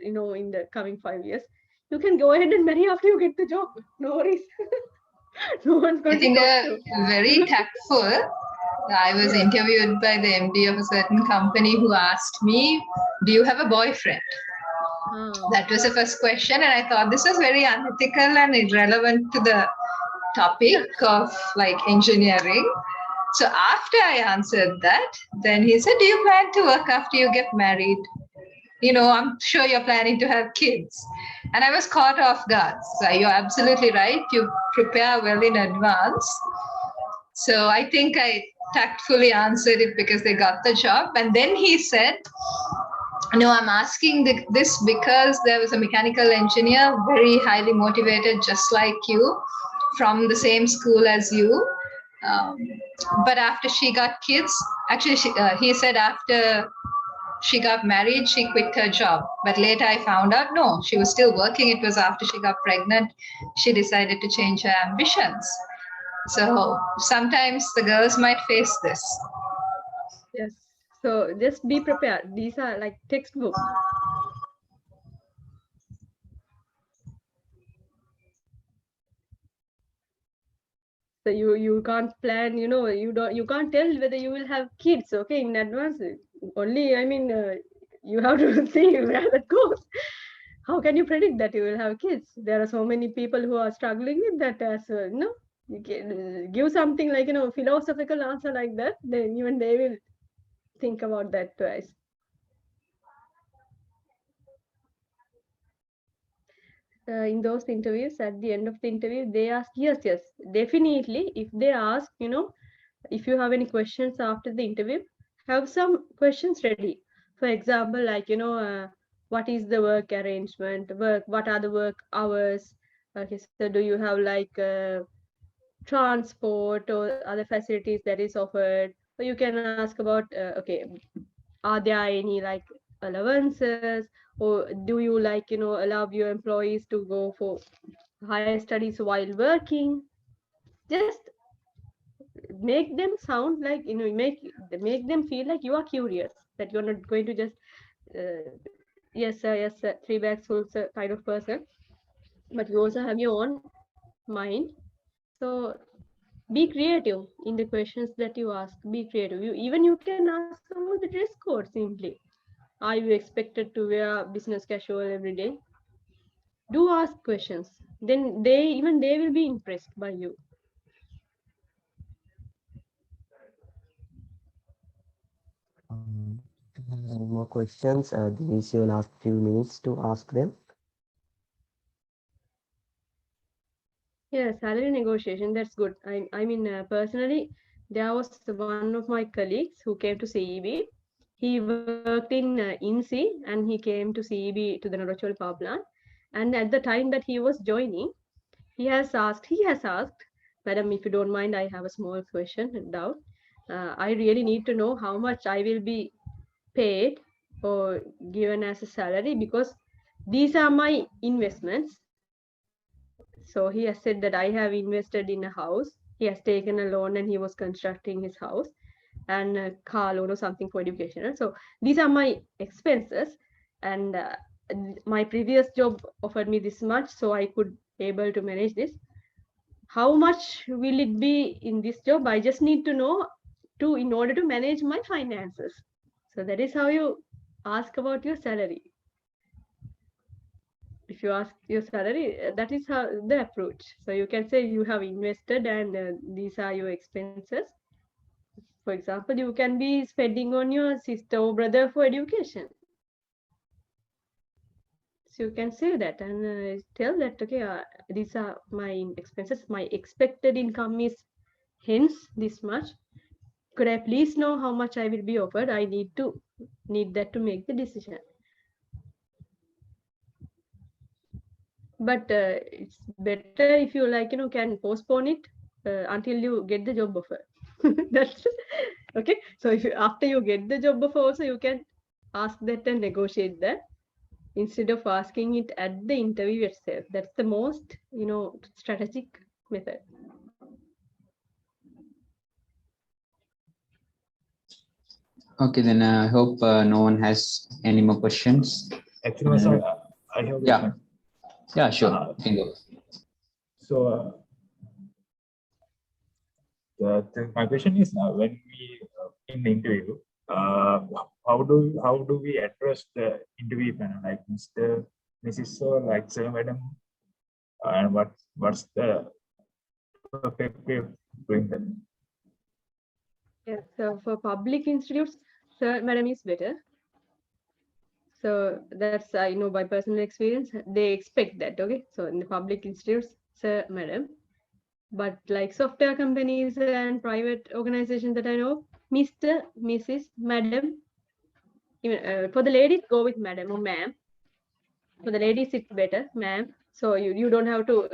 Speaker 3: in the coming 5 years. You can go ahead and marry after you get the job. No worries. No one's
Speaker 4: I
Speaker 3: going to
Speaker 4: think
Speaker 3: stop you.
Speaker 4: very tactful. I was
Speaker 3: Yeah.
Speaker 4: interviewed by the MD of a certain company who asked me, do you have a boyfriend? That was the first question, and I thought this was very unethical and irrelevant to the topic of like engineering. So after I answered that, then he said, do you plan to work after you get married? I'm sure you're planning to have kids. And I was caught off guard. So you're absolutely right. You prepare well in advance. So I think I tactfully answered it because they got the job. And then he said, no, I'm asking this because there was a mechanical engineer, very highly motivated, just like you, from the same school as you. But after she got kids, actually, he said after she got married, she quit her job. But later I found out, no, she was still working. It was after she got pregnant, she decided to change her ambitions. So sometimes the girls might face this.
Speaker 3: Yes. So just be prepared. These are like textbook. So you can't plan, you can't tell whether you will have kids, okay, in advance. Only, I mean, you have to see where that goes. How can you predict that you will have kids? There are so many people who are struggling with that as well. No, you can give something like, philosophical answer like that, then even they will think about that twice. In those interviews, at the end of the interview, they ask, yes, definitely. If they ask, if you have any questions after the interview, have some questions ready. For example, like, what is the work arrangement, what are the work hours? Okay, so do you have like transport or other facilities that is offered? Or you can ask about, okay, are there any like allowances, or do you like, allow your employees to go for higher studies while working? Just make them sound like, make them feel like you are curious, that you're not going to just yes sir, three bags full sir kind of person, but you also have your own mind. So be creative in the questions that you ask. Be creative. You can ask about the dress code simply. Are you expected to wear business casual every day? Do ask questions. Then they will be impressed by you.
Speaker 1: If you have any more questions, this is your last few minutes to ask them.
Speaker 3: Yeah, salary negotiation, that's good. Personally, there was one of my colleagues who came to CEB. He worked in INSEE and he came to CEB to the Norachol power plant. And at the time that he was joining, he has asked, Madam, if you don't mind, I have a small question and doubt. I really need to know how much I will be paid or given as a salary, because these are my investments. So he has said that I have invested in a house. He has taken a loan and he was constructing his house, and a car loan or something for education. So these are my expenses, and my previous job offered me this much, so I could able to manage this. How much will it be in this job? I just need to know to in order to manage my finances. So that is how you ask about your salary. If you ask your salary, that is how the approach. So you can say you have invested and these are your expenses. For example, you can be spending on your sister or brother for education. So you can say that and tell that, okay, these are my expenses. My expected income is hence this much. Could I please know how much I will be offered? I need that to make the decision. But it's better if you can postpone it until you get the job offer. That's okay. So if you after you get the job offer also, you can ask that and negotiate that instead of asking it at the interview itself. That's the most strategic method.
Speaker 2: Okay, then I hope no one has any more questions.
Speaker 6: Actually, sir, I have a
Speaker 2: Yeah.
Speaker 6: question.
Speaker 2: Yeah, sure. You can go.
Speaker 6: So, my question is, when we in the interview, how do we address the interview panel, like Mr. Mrs. Sir, like Sir, Madam, and what's the perfect way of doing that?
Speaker 3: Yes. So for public institutes, sir, madam is better. So that's I know by personal experience. They expect that. Okay. So in the public institutes, sir, madam. But like software companies and private organizations that I know, Mr., Mrs., Madam. Even for the ladies, go with Madam or Ma'am. For the ladies, it's better, Ma'am. So you don't have to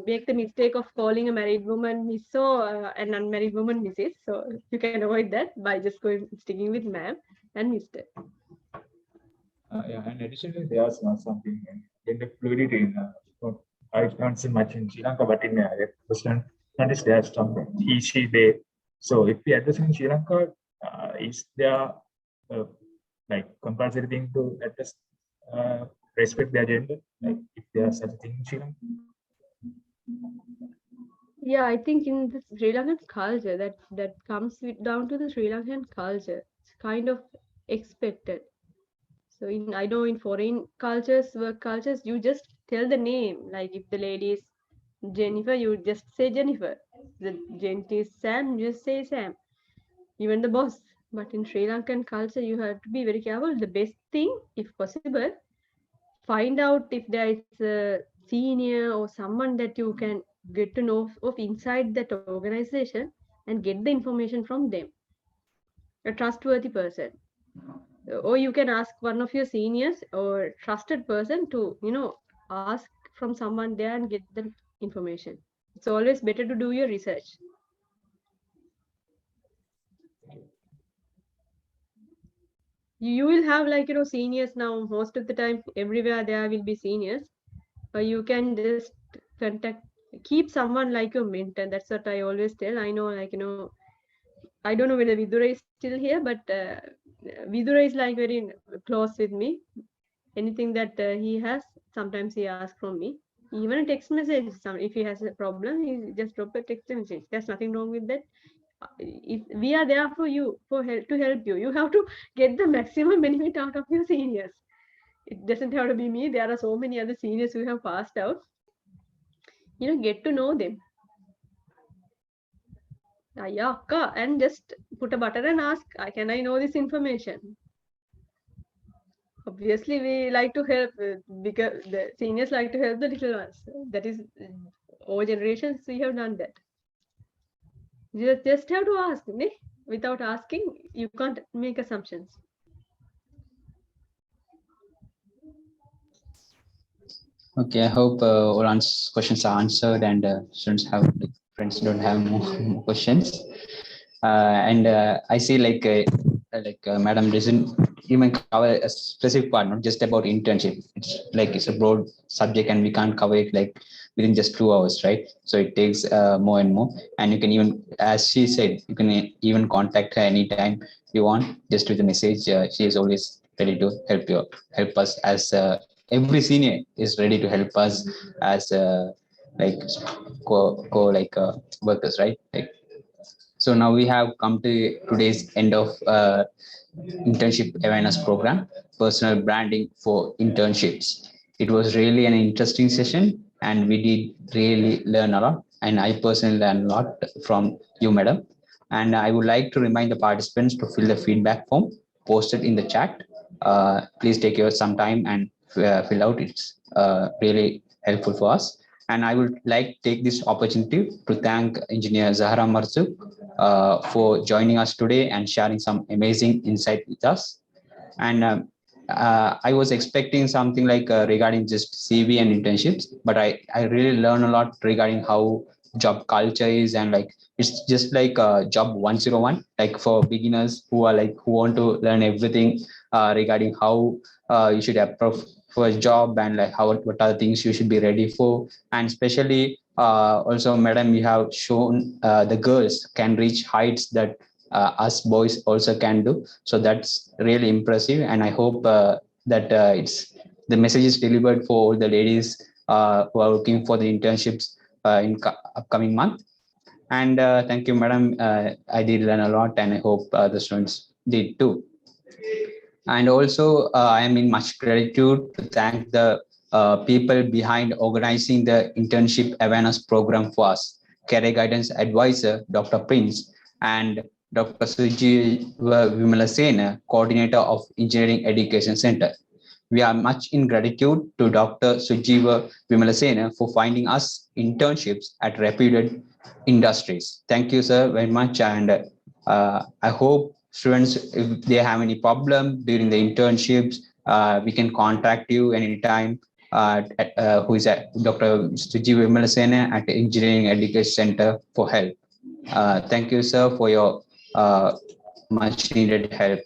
Speaker 3: make the mistake of calling a married woman Miss or an unmarried woman Mrs. So you can avoid that by just sticking with Ma'am and Mr.
Speaker 6: Yeah, and additionally, there's something in the fluidity. I don't see much in Sri Lanka, but in Western countries, there's some he, she, they. So if we address in Sri Lanka, is there like compulsory thing to address respect their gender? Like if there's such a thing in Sri Lanka?
Speaker 3: Yeah, I think in the Sri Lankan culture, that comes down to the Sri Lankan culture. It's kind of expected. So I know in foreign cultures, work cultures, you just tell the name. Like if the lady is Jennifer, you just say Jennifer. The gent is Sam, you just say Sam. Even the boss. But in Sri Lankan culture, you have to be very careful. The best thing, if possible, find out if there is a senior or someone that you can get to know of inside that organization and get the information from them, a trustworthy person. Or you can ask one of your seniors or trusted person to ask from someone there and get the information. It's always better to do your research. You will have seniors now. Most of the time everywhere there will be seniors, or you can just contact keep someone like your mentor. That's what I always tell. I know, like, I don't know whether Vidura is still here, but Vidura is like very close with me. Anything that he has, sometimes he asks from me. Even a text message, if he has a problem, he just drop a text message. There's nothing wrong with that. We are there for you, to help you. You have to get the maximum benefit out of your seniors. It doesn't have to be me. There are so many other seniors who have passed out. Get to know them. Yeah, and just put a button and ask, can I know this information? Obviously, we like to help because the seniors like to help the little ones. That is, over generations, we have done that. You just have to ask. Without asking, you can't make assumptions.
Speaker 2: Okay, I hope all questions are answered and students have friends don't have more questions. I see Madam doesn't even cover a specific part, not just about internship. It's a broad subject and we can't cover it like within just 2 hours, right? So it takes more and more. And you can even, as she said, you can even contact her anytime you want, just with a message. She is always ready to help us as every senior is ready to help us as like workers, right? So now we have come to today's end of internship awareness program, personal branding for internships. It was really an interesting session and we did really learn a lot. And I personally learned a lot from you, madam. And I would like to remind the participants to fill the feedback form posted in the chat. Please take your some time and fill out. It's really helpful for us. And I would like to take this opportunity to thank Engineer Zahra Marzook for joining us today and sharing some amazing insight with us. And I was expecting something like regarding just CV and internships, but I really learned a lot regarding how job culture is, and like it's just like job 101, like for beginners who are like who want to learn everything regarding how you should approach for a job, and like what are the things you should be ready for. And especially also, madam, you have shown the girls can reach heights that us boys also can do. So that's really impressive, and I hope that it's the message is delivered for all the ladies who are looking for the internships in upcoming month. And thank you, madam. I did learn a lot, and I hope the students did too. And also, I am in much gratitude to thank the people behind organizing the internship awareness program for us. Career guidance advisor, Dr. Prince, and Dr. Suji Vimalasena, coordinator of Engineering Education Center. We are much in gratitude to Dr. Sujiva Vimalasena for finding us internships at reputed industries. Thank you, sir, very much. And I hope students, if they have any problem during the internships, we can contact you anytime. Who is at Dr. Sujiva Vimalasena at Engineering Education Center for help. Thank you, sir, for your much needed help.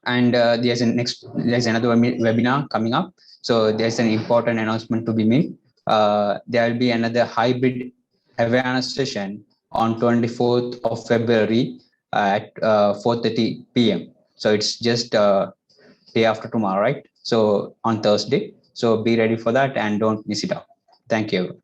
Speaker 2: And there's another webinar coming up, so there's an important announcement to be made. There will be another hybrid awareness session on 24th of February at 4:30 p.m. So it's just day after tomorrow, right? So on Thursday, so be ready for that and don't miss it out. Thank you.